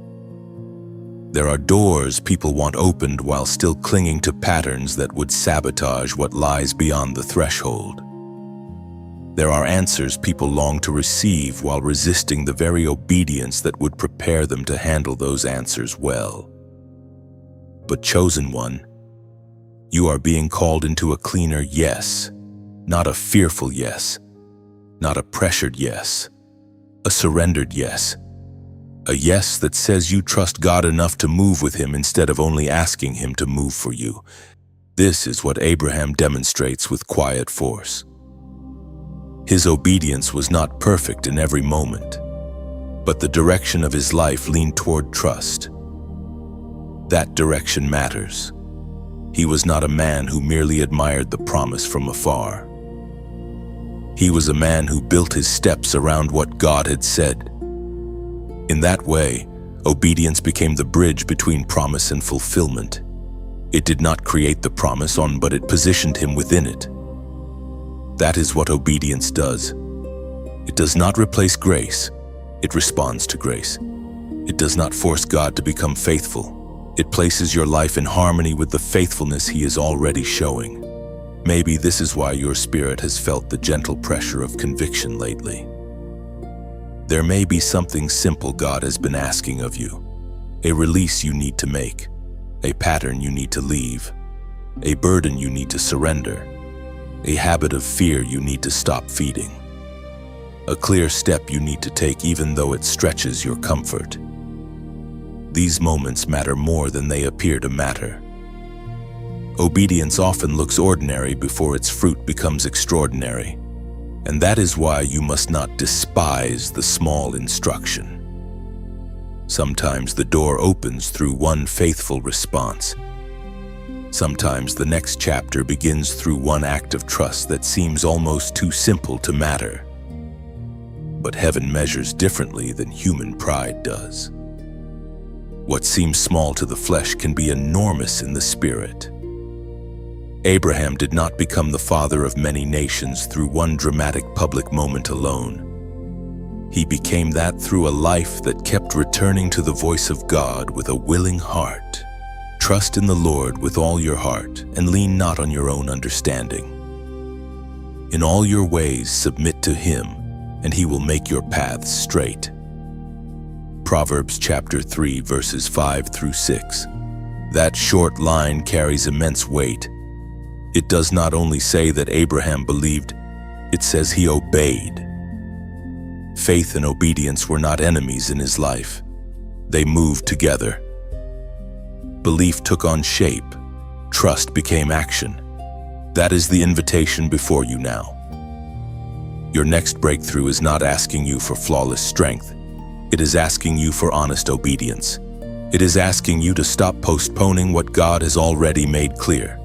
A: There are doors people want opened while still clinging to patterns that would sabotage what lies beyond the threshold. There are answers people long to receive while resisting the very obedience that would prepare them to handle those answers well. But chosen one, you are being called into a cleaner yes, not a fearful yes, not a pressured yes, a surrendered yes. A yes that says you trust God enough to move with Him instead of only asking Him to move for you. This is what Abraham demonstrates with quiet force. His obedience was not perfect in every moment, but the direction of his life leaned toward trust. That direction matters. He was not a man who merely admired the promise from afar. He was a man who built his steps around what God had said. In that way, obedience became the bridge between promise and fulfillment. It did not create the promise, but it positioned him within it. That is what obedience does. It does not replace grace. It responds to grace. It does not force God to become faithful. It places your life in harmony with the faithfulness He is already showing. Maybe this is why your spirit has felt the gentle pressure of conviction lately. There may be something simple God has been asking of you, a release you need to make, a pattern you need to leave, a burden you need to surrender, a habit of fear you need to stop feeding, a clear step you need to take even though it stretches your comfort. These moments matter more than they appear to matter. Obedience often looks ordinary before its fruit becomes extraordinary, and that is why you must not despise the small instruction. Sometimes the door opens through one faithful response. Sometimes the next chapter begins through one act of trust that seems almost too simple to matter. But heaven measures differently than human pride does. What seems small to the flesh can be enormous in the spirit. Abraham did not become the father of many nations through one dramatic public moment alone. He became that through a life that kept returning to the voice of God with a willing heart. Trust in the Lord with all your heart and lean not on your own understanding. In all your ways submit to Him, and He will make your paths straight. Proverbs chapter 3, verses 5 through 6. That short line carries immense weight. It does not only say that Abraham believed, it says he obeyed. Faith and obedience were not enemies in his life. They moved together. Belief took on shape. Trust became action. That is the invitation before you now. Your next breakthrough is not asking you for flawless strength. It is asking you for honest obedience. It is asking you to stop postponing what God has already made clear.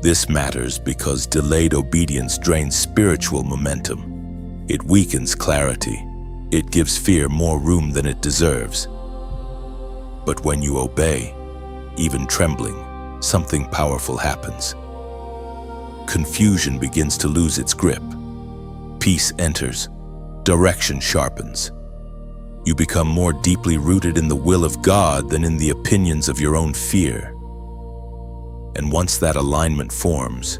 A: This matters because delayed obedience drains spiritual momentum. It weakens clarity. It gives fear more room than it deserves. But when you obey, even trembling, something powerful happens. Confusion begins to lose its grip. Peace enters. Direction sharpens. You become more deeply rooted in the will of God than in the opinions of your own fear. And once that alignment forms,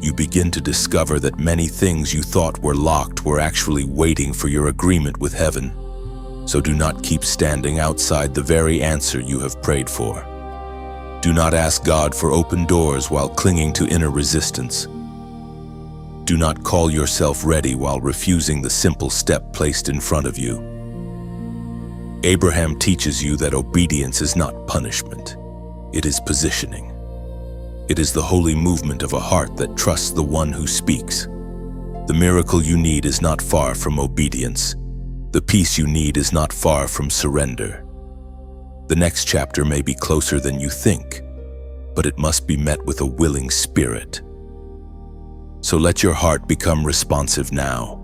A: you begin to discover that many things you thought were locked were actually waiting for your agreement with heaven. So do not keep standing outside the very answer you have prayed for. Do not ask God for open doors while clinging to inner resistance. Do not call yourself ready while refusing the simple step placed in front of you. Abraham teaches you that obedience is not punishment. It is positioning. It is the holy movement of a heart that trusts the one who speaks. The miracle you need is not far from obedience. The peace you need is not far from surrender. The next chapter may be closer than you think, but it must be met with a willing spirit. So let your heart become responsive now.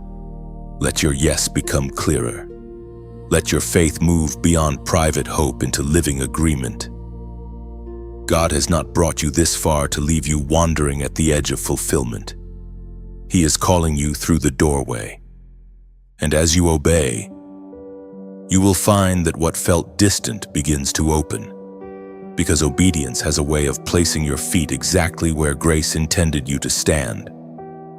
A: Let your yes become clearer. Let your faith move beyond private hope into living agreement. God has not brought you this far to leave you wandering at the edge of fulfillment. He is calling you through the doorway. And as you obey, you will find that what felt distant begins to open, because obedience has a way of placing your feet exactly where grace intended you to stand.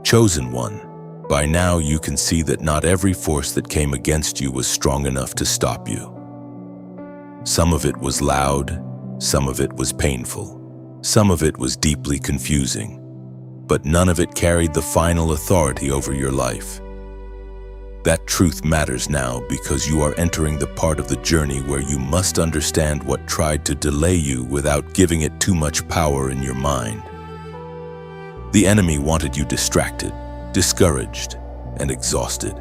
A: Chosen one, by now you can see that not every force that came against you was strong enough to stop you. Some of it was loud, some of it was painful, some of it was deeply confusing, but none of it carried the final authority over your life. That truth matters now because you are entering the part of the journey where you must understand what tried to delay you without giving it too much power in your mind. The enemy wanted you distracted, discouraged, and exhausted.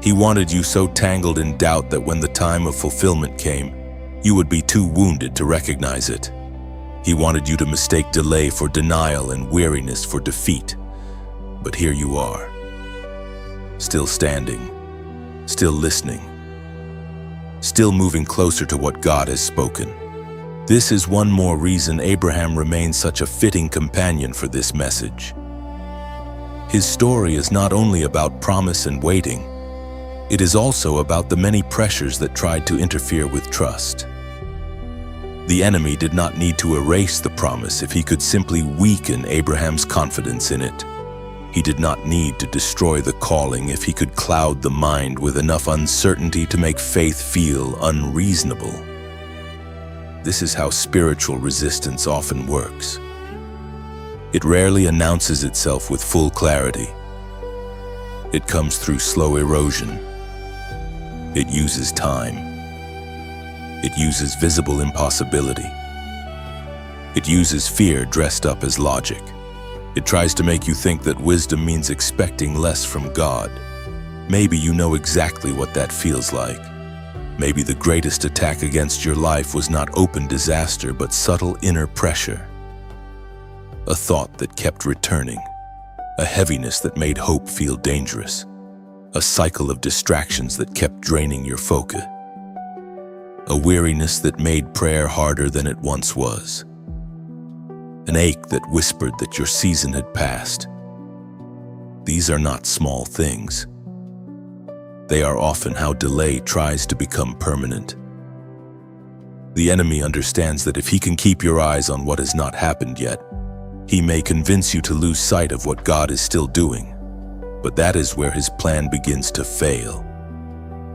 A: He wanted you so tangled in doubt that when the time of fulfillment came, you would be too wounded to recognize it. He wanted you to mistake delay for denial and weariness for defeat. But here you are, still standing, still listening, still moving closer to what God has spoken. This is one more reason Abraham remains such a fitting companion for this message. His story is not only about promise and waiting, it is also about the many pressures that tried to interfere with trust. The enemy did not need to erase the promise if he could simply weaken Abraham's confidence in it. He did not need to destroy the calling if he could cloud the mind with enough uncertainty to make faith feel unreasonable. This is how spiritual resistance often works. It rarely announces itself with full clarity. It comes through slow erosion. It uses time. It uses visible impossibility. It uses fear dressed up as logic. It tries to make you think that wisdom means expecting less from God. Maybe you know exactly what that feels like. Maybe the greatest attack against your life was not open disaster, but subtle inner pressure. A thought that kept returning. A heaviness that made hope feel dangerous. A cycle of distractions that kept draining your focus. A weariness that made prayer harder than it once was. An ache that whispered that your season had passed. These are not small things. They are often how delay tries to become permanent. The enemy understands that if he can keep your eyes on what has not happened yet, he may convince you to lose sight of what God is still doing. But that is where his plan begins to fail.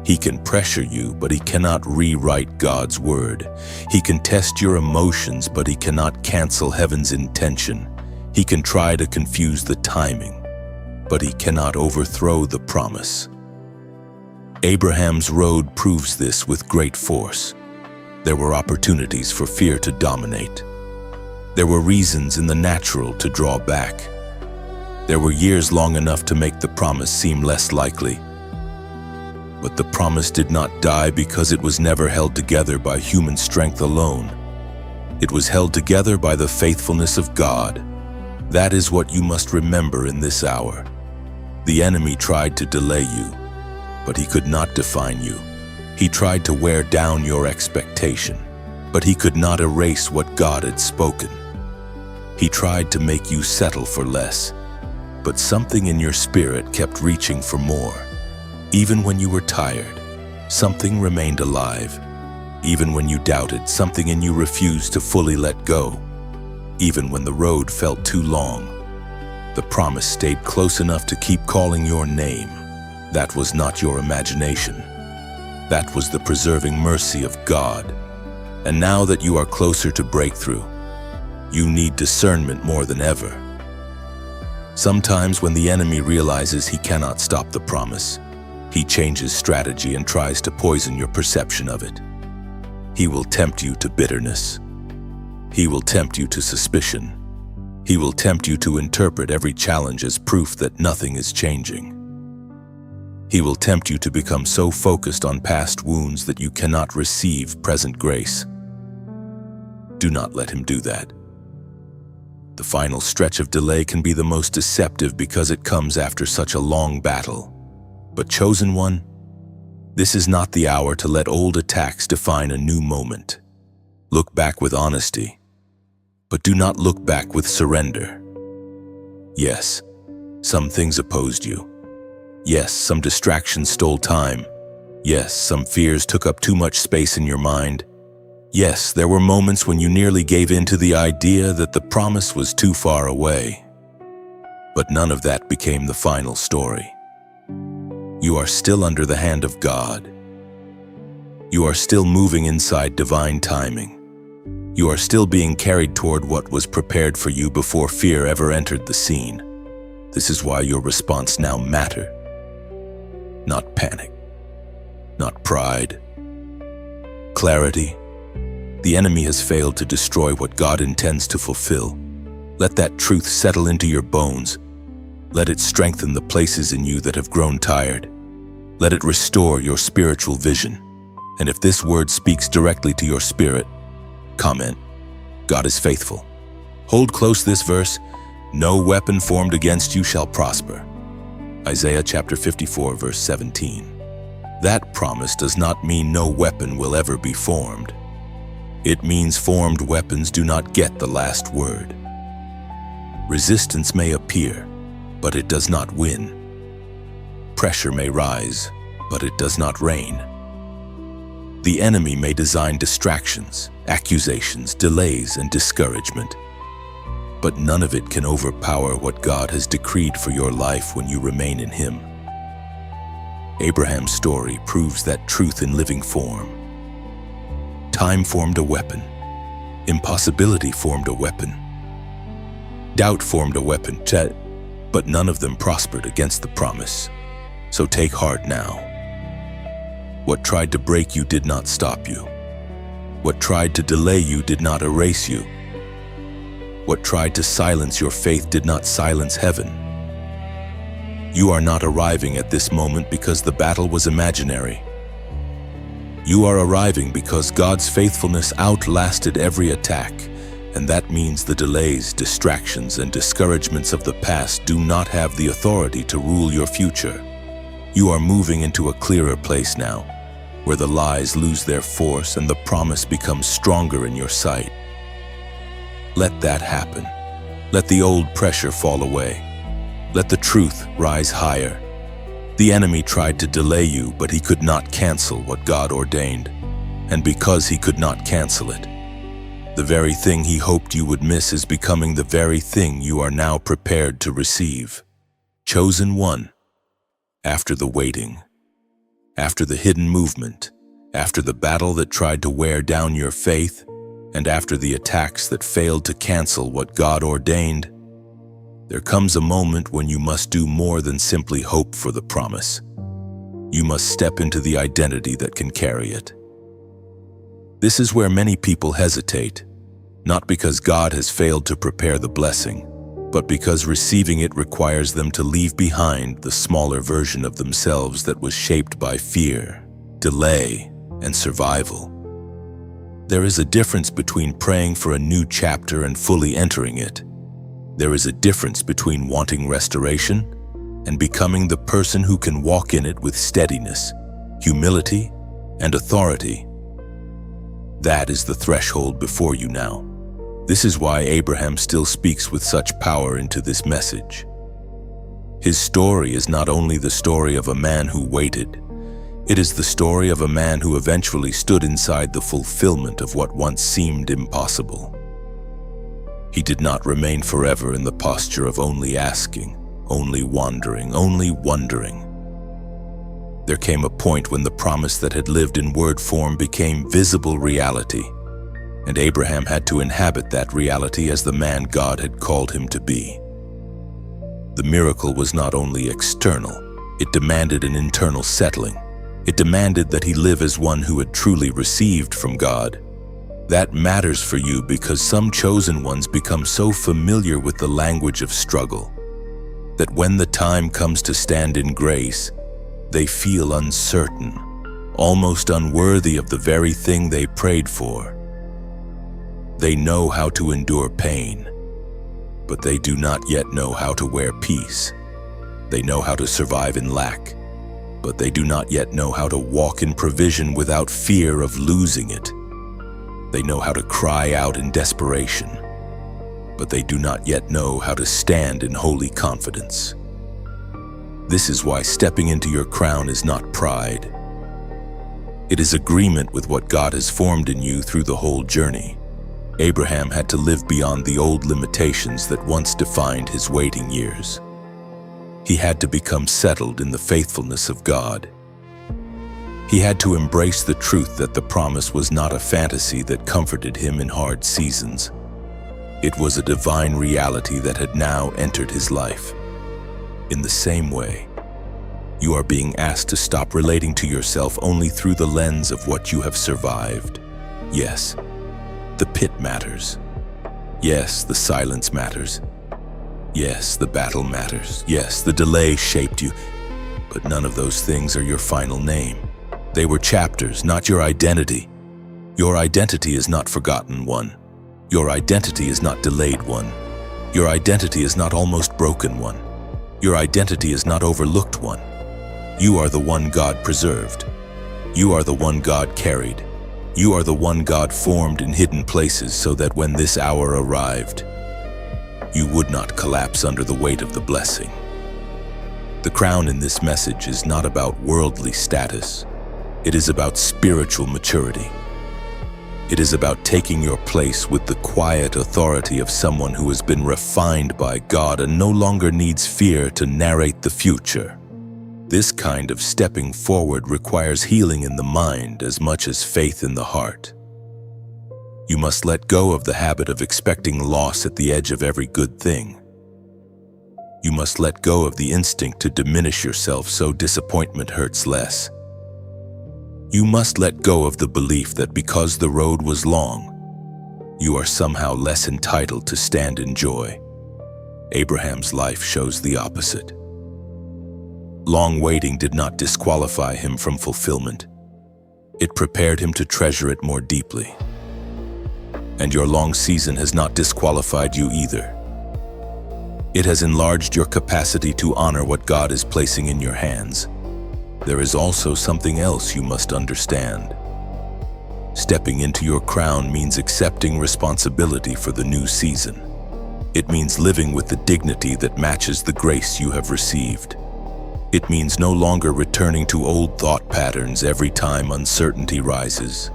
A: He can pressure you, but he cannot rewrite God's word. He can test your emotions, but he cannot cancel heaven's intention. He can try to confuse the timing, but he cannot overthrow the promise. Abraham's road proves this with great force. There were opportunities for fear to dominate. There were reasons in the natural to draw back. There were years long enough to make the promise seem less likely. But the promise did not die because it was never held together by human strength alone. It was held together by the faithfulness of God. That is what you must remember in this hour. The enemy tried to delay you, but he could not define you. He tried to wear down your expectation, but he could not erase what God had spoken. He tried to make you settle for less, but something in your spirit kept reaching for more. Even when you were tired, something remained alive. Even when you doubted, something in you refused to fully let go. Even when the road felt too long, the promise stayed close enough to keep calling your name. That was not your imagination. That was the preserving mercy of God. And now that you are closer to breakthrough, you need discernment more than ever. Sometimes when the enemy realizes he cannot stop the promise, he changes strategy and tries to poison your perception of it. He will tempt you to bitterness. He will tempt you to suspicion. He will tempt you to interpret every challenge as proof that nothing is changing. He will tempt you to become so focused on past wounds that you cannot receive present grace. Do not let him do that. The final stretch of delay can be the most deceptive because it comes after such a long battle. But chosen one, this is not the hour to let old attacks define a new moment. Look back with honesty, but do not look back with surrender. Yes, some things opposed you. Yes, some distractions stole time. Yes, some fears took up too much space in your mind. Yes, there were moments when you nearly gave in to the idea that the promise was too far away. But none of that became the final story. You are still under the hand of God. You are still moving inside divine timing. You are still being carried toward what was prepared for you before fear ever entered the scene. This is why your response now matters. Not panic, not pride. Clarity. The enemy has failed to destroy what God intends to fulfill. Let that truth settle into your bones. Let it strengthen the places in you that have grown tired. Let it restore your spiritual vision. And if this word speaks directly to your spirit, comment, God is faithful. Hold close this verse, no weapon formed against you shall prosper. Isaiah chapter 54, verse 17. That promise does not mean no weapon will ever be formed. It means formed weapons do not get the last word. Resistance may appear, but it does not win. Pressure may rise, but it does not reign. The enemy may design distractions, accusations, delays, and discouragement, but none of it can overpower what God has decreed for your life when you remain in Him. Abraham's story proves that truth in living form. Time formed a weapon. Impossibility formed a weapon. Doubt formed a weapon, but none of them prospered against the promise. So take heart now. What tried to break you did not stop you. What tried to delay you did not erase you. What tried to silence your faith did not silence heaven. You are not arriving at this moment because the battle was imaginary. You are arriving because God's faithfulness outlasted every attack, and that means the delays, distractions, and discouragements of the past do not have the authority to rule your future. You are moving into a clearer place now, where the lies lose their force and the promise becomes stronger in your sight. Let that happen. Let the old pressure fall away. Let the truth rise higher. The enemy tried to delay you, but he could not cancel what God ordained. And because he could not cancel it, the very thing he hoped you would miss is becoming the very thing you are now prepared to receive. Chosen one. After the waiting, after the hidden movement, after the battle that tried to wear down your faith, and after the attacks that failed to cancel what God ordained, there comes a moment when you must do more than simply hope for the promise. You must step into the identity that can carry it. This is where many people hesitate, not because God has failed to prepare the blessing, but because receiving it requires them to leave behind the smaller version of themselves that was shaped by fear, delay, and survival. There is a difference between praying for a new chapter and fully entering it. There is a difference between wanting restoration and becoming the person who can walk in it with steadiness, humility, and authority. That is the threshold before you now. This is why Abraham still speaks with such power into this message. His story is not only the story of a man who waited, it is the story of a man who eventually stood inside the fulfillment of what once seemed impossible. He did not remain forever in the posture of only asking, only wandering, only wondering. There came a point when the promise that had lived in word form became visible reality, and Abraham had to inhabit that reality as the man God had called him to be. The miracle was not only external, it demanded an internal settling. It demanded that he live as one who had truly received from God. That matters for you because some chosen ones become so familiar with the language of struggle that when the time comes to stand in grace, they feel uncertain, almost unworthy of the very thing they prayed for. They know how to endure pain, but they do not yet know how to wear peace. They know how to survive in lack, but they do not yet know how to walk in provision without fear of losing it. They know how to cry out in desperation, but they do not yet know how to stand in holy confidence. This is why stepping into your crown is not pride. It is agreement with what God has formed in you through the whole journey. Abraham had to live beyond the old limitations that once defined his waiting years. He had to become settled in the faithfulness of God. He had to embrace the truth that the promise was not a fantasy that comforted him in hard seasons. It was a divine reality that had now entered his life. In the same way, you are being asked to stop relating to yourself only through the lens of what you have survived. Yes, the pit matters. Yes, the silence matters. Yes, the battle matters. Yes, the delay shaped you. But none of those things are your final name. They were chapters, not your identity. Your identity is not forgotten one. Your identity is not delayed one. Your identity is not almost broken one. Your identity is not overlooked one. You are the one God preserved. You are the one God carried. You are the one God formed in hidden places so that when this hour arrived, you would not collapse under the weight of the blessing. The crown in this message is not about worldly status. It is about spiritual maturity. It is about taking your place with the quiet authority of someone who has been refined by God and no longer needs fear to narrate the future. This kind of stepping forward requires healing in the mind as much as faith in the heart. You must let go of the habit of expecting loss at the edge of every good thing. You must let go of the instinct to diminish yourself so disappointment hurts less. You must let go of the belief that because the road was long, you are somehow less entitled to stand in joy. Abraham's life shows the opposite. Long waiting did not disqualify him from fulfillment. It prepared him to treasure it more deeply. And your long season has not disqualified you either. It has enlarged your capacity to honor what God is placing in your hands. There is also something else you must understand. Stepping into your crown means accepting responsibility for the new season. It means living with the dignity that matches the grace you have received. It means no longer returning to old thought patterns every time uncertainty rises.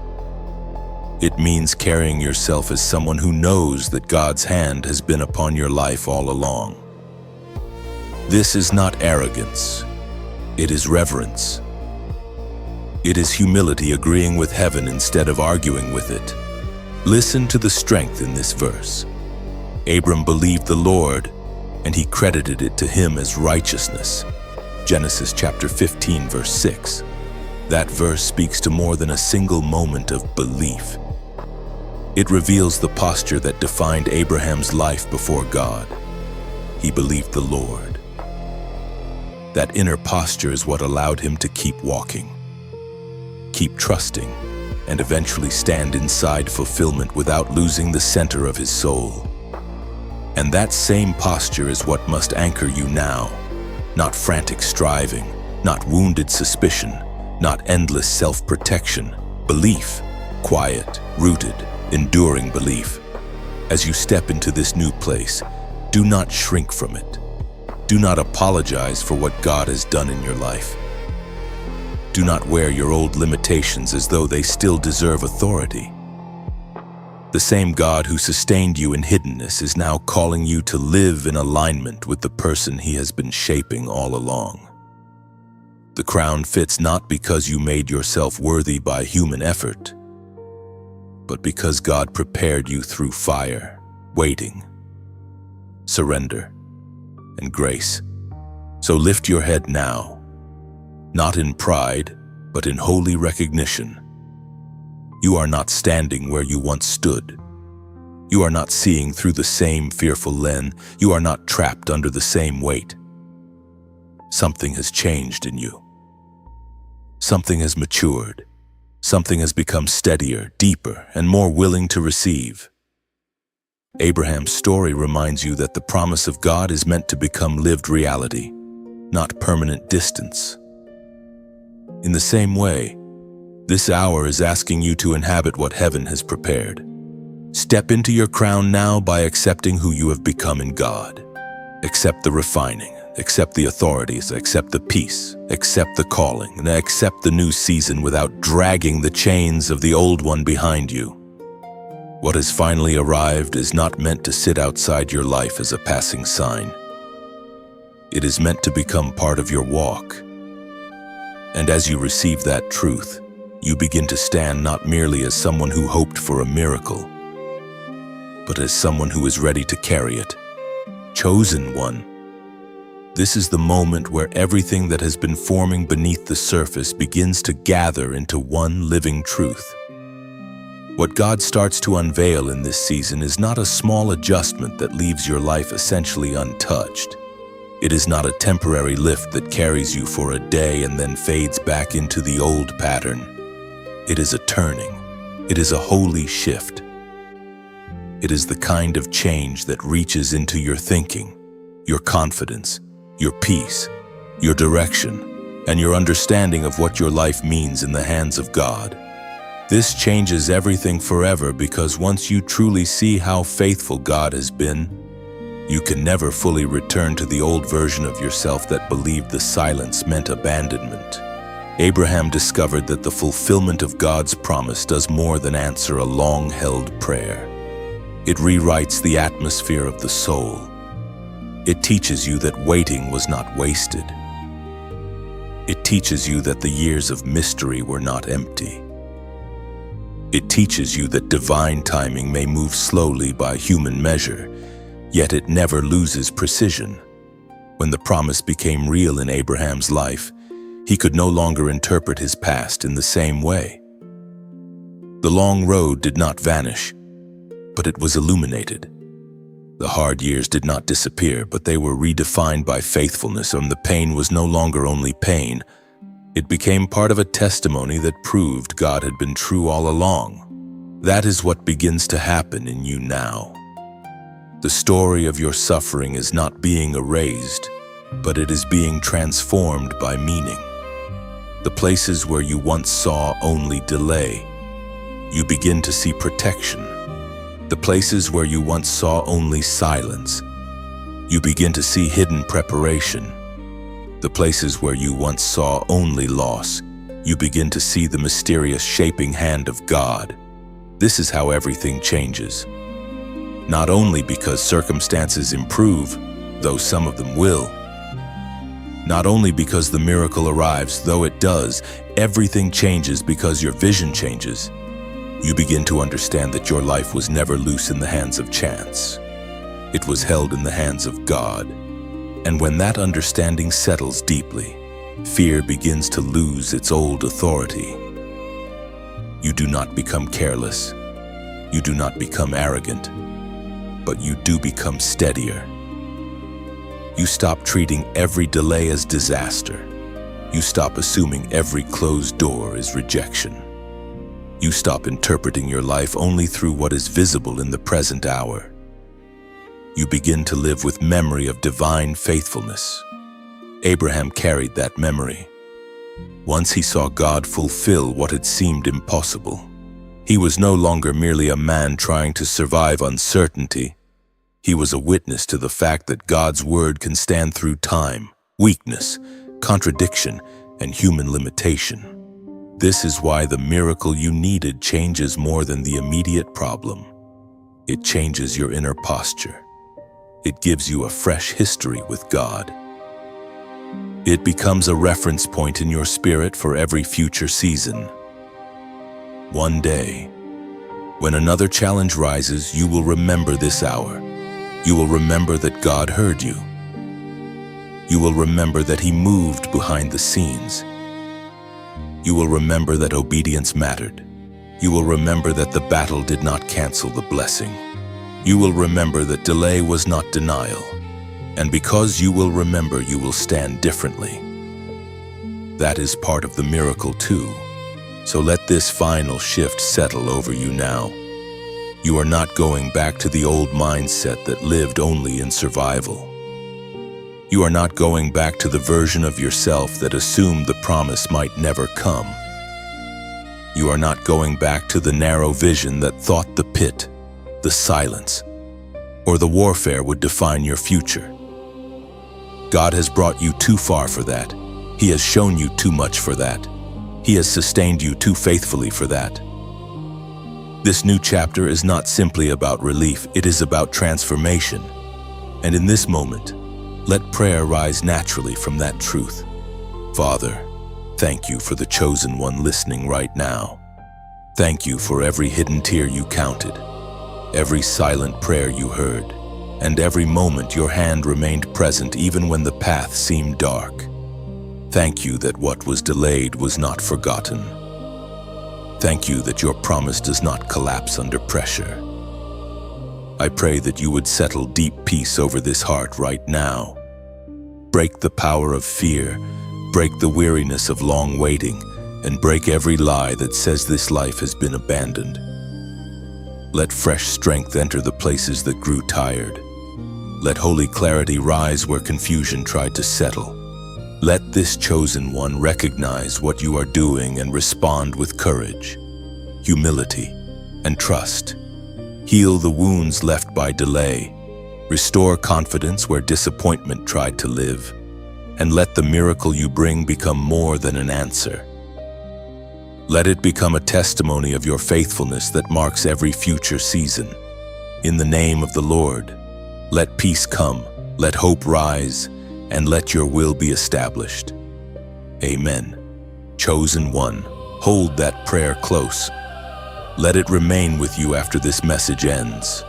A: It means carrying yourself as someone who knows that God's hand has been upon your life all along. This is not arrogance. It is reverence. It is humility agreeing with heaven instead of arguing with it. Listen to the strength in this verse. Abram believed the Lord, and he credited it to him as righteousness. Genesis chapter 15, verse 6. That verse speaks to more than a single moment of belief. It reveals the posture that defined Abraham's life before God. He believed the Lord. That inner posture is what allowed him to keep walking, keep trusting, and eventually stand inside fulfillment without losing the center of his soul. And that same posture is what must anchor you now. Not frantic striving, not wounded suspicion, not endless self-protection. Belief, quiet, rooted, enduring belief. As you step into this new place, do not shrink from it. Do not apologize for what God has done in your life. Do not wear your old limitations as though they still deserve authority. The same God who sustained you in hiddenness is now calling you to live in alignment with the person He has been shaping all along. The crown fits not because you made yourself worthy by human effort, but because God prepared you through fire, waiting, surrender, and grace. So lift your head now, not in pride, but in holy recognition. You are not standing where you once stood. You are not seeing through the same fearful lens. You are not trapped under the same weight. Something has changed in you. Something has matured. Something has become steadier, deeper, and more willing to receive. Abraham's story reminds you that the promise of God is meant to become lived reality, not permanent distance. In the same way, this hour is asking you to inhabit what heaven has prepared. Step into your crown now by accepting who you have become in God. Accept the refining, accept the authorities, accept the peace, accept the calling, and accept the new season without dragging the chains of the old one behind you. What has finally arrived is not meant to sit outside your life as a passing sign. It is meant to become part of your walk. And as you receive that truth, you begin to stand not merely as someone who hoped for a miracle, but as someone who is ready to carry it. Chosen one. This is the moment where everything that has been forming beneath the surface begins to gather into one living truth. What God starts to unveil in this season is not a small adjustment that leaves your life essentially untouched. It is not a temporary lift that carries you for a day and then fades back into the old pattern. It is a turning. It is a holy shift. It is the kind of change that reaches into your thinking, your confidence, your peace, your direction, and your understanding of what your life means in the hands of God. This changes everything forever, because once you truly see how faithful God has been, you can never fully return to the old version of yourself that believed the silence meant abandonment. Abraham discovered that the fulfillment of God's promise does more than answer a long-held prayer. It rewrites the atmosphere of the soul. It teaches you that waiting was not wasted. It teaches you that the years of mystery were not empty. It teaches you that divine timing may move slowly by human measure, yet it never loses precision. When the promise became real in Abraham's life, he could no longer interpret his past in the same way. The long road did not vanish, but it was illuminated. The hard years did not disappear, but they were redefined by faithfulness, and the pain was no longer only pain. It became part of a testimony that proved God had been true all along. That is what begins to happen in you now. The story of your suffering is not being erased, but it is being transformed by meaning. The places where you once saw only delay, you begin to see protection. The places where you once saw only silence, you begin to see hidden preparation. The places where you once saw only loss, you begin to see the mysterious shaping hand of God. This is how everything changes. Not only because circumstances improve, though some of them will. Not only because the miracle arrives, though it does. Everything changes because your vision changes. You begin to understand that your life was never loose in the hands of chance. It was held in the hands of God. And when that understanding settles deeply, fear begins to lose its old authority. You do not become careless. You do not become arrogant. But you do become steadier. You stop treating every delay as disaster. You stop assuming every closed door is rejection. You stop interpreting your life only through what is visible in the present hour. You begin to live with memory of divine faithfulness. Abraham carried that memory. Once he saw God fulfill what had seemed impossible. He was no longer merely a man trying to survive uncertainty. He was a witness to the fact that God's word can stand through time, weakness, contradiction, and human limitation. This is why the miracle you needed changes more than the immediate problem. It changes your inner posture. It gives you a fresh history with God. It becomes a reference point in your spirit for every future season. One day, when another challenge rises, you will remember this hour. You will remember that God heard you. You will remember that He moved behind the scenes. You will remember that obedience mattered. You will remember that the battle did not cancel the blessing. You will remember that delay was not denial. And because you will remember, you will stand differently. That is part of the miracle too. So let this final shift settle over you now. You are not going back to the old mindset that lived only in survival. You are not going back to the version of yourself that assumed the promise might never come. You are not going back to the narrow vision that thought the pit, the silence, or the warfare would define your future. God has brought you too far for that. He has shown you too much for that. He has sustained you too faithfully for that. This new chapter is not simply about relief, it is about transformation. And in this moment, let prayer rise naturally from that truth. Father, thank you for the chosen one listening right now. Thank you for every hidden tear you counted, every silent prayer you heard, and every moment your hand remained present even when the path seemed dark. Thank you that what was delayed was not forgotten. Thank you that your promise does not collapse under pressure. I pray that you would settle deep peace over this heart right now. Break the power of fear, break the weariness of long waiting, and break every lie that says this life has been abandoned. Let fresh strength enter the places that grew tired. Let holy clarity rise where confusion tried to settle. Let this chosen one recognize what you are doing and respond with courage, humility, and trust. Heal the wounds left by delay. Restore confidence where disappointment tried to live. And let the miracle you bring become more than an answer. Let it become a testimony of your faithfulness that marks every future season. In the name of the Lord, let peace come, let hope rise, and let your will be established. Amen. Chosen one, hold that prayer close. Let it remain with you after this message ends.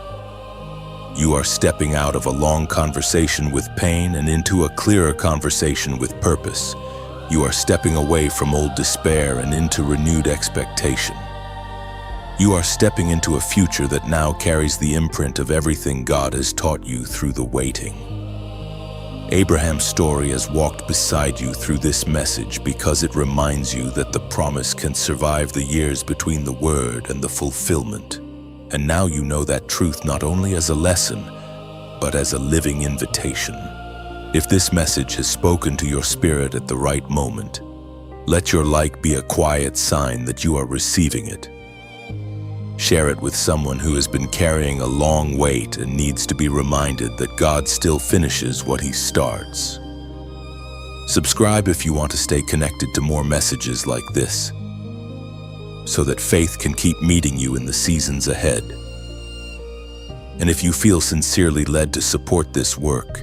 A: You are stepping out of a long conversation with pain and into a clearer conversation with purpose. You are stepping away from old despair and into renewed expectation. You are stepping into a future that now carries the imprint of everything God has taught you through the waiting. Abraham's story has walked beside you through this message because it reminds you that the promise can survive the years between the word and the fulfillment. And now you know that truth not only as a lesson, but as a living invitation. If this message has spoken to your spirit at the right moment, let your like be a quiet sign that you are receiving it. Share it with someone who has been carrying a long wait and needs to be reminded that God still finishes what He starts. Subscribe if you want to stay connected to more messages like this, so that faith can keep meeting you in the seasons ahead. And if you feel sincerely led to support this work,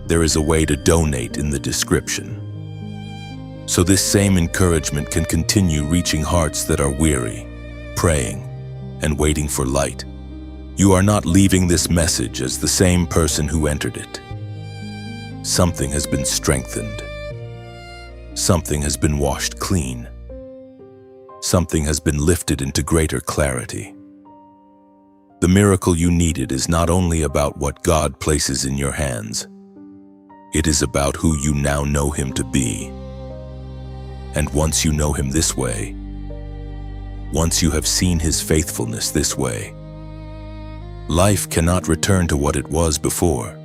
A: there is a way to donate in the description. So this same encouragement can continue reaching hearts that are weary, praying, and waiting for light. You are not leaving this message as the same person who entered it. Something has been strengthened. Something has been washed clean. Something has been lifted into greater clarity. The miracle you needed is not only about what God places in your hands. It is about who you now know Him to be. And once you know Him this way, once you have seen His faithfulness this way, life cannot return to what it was before.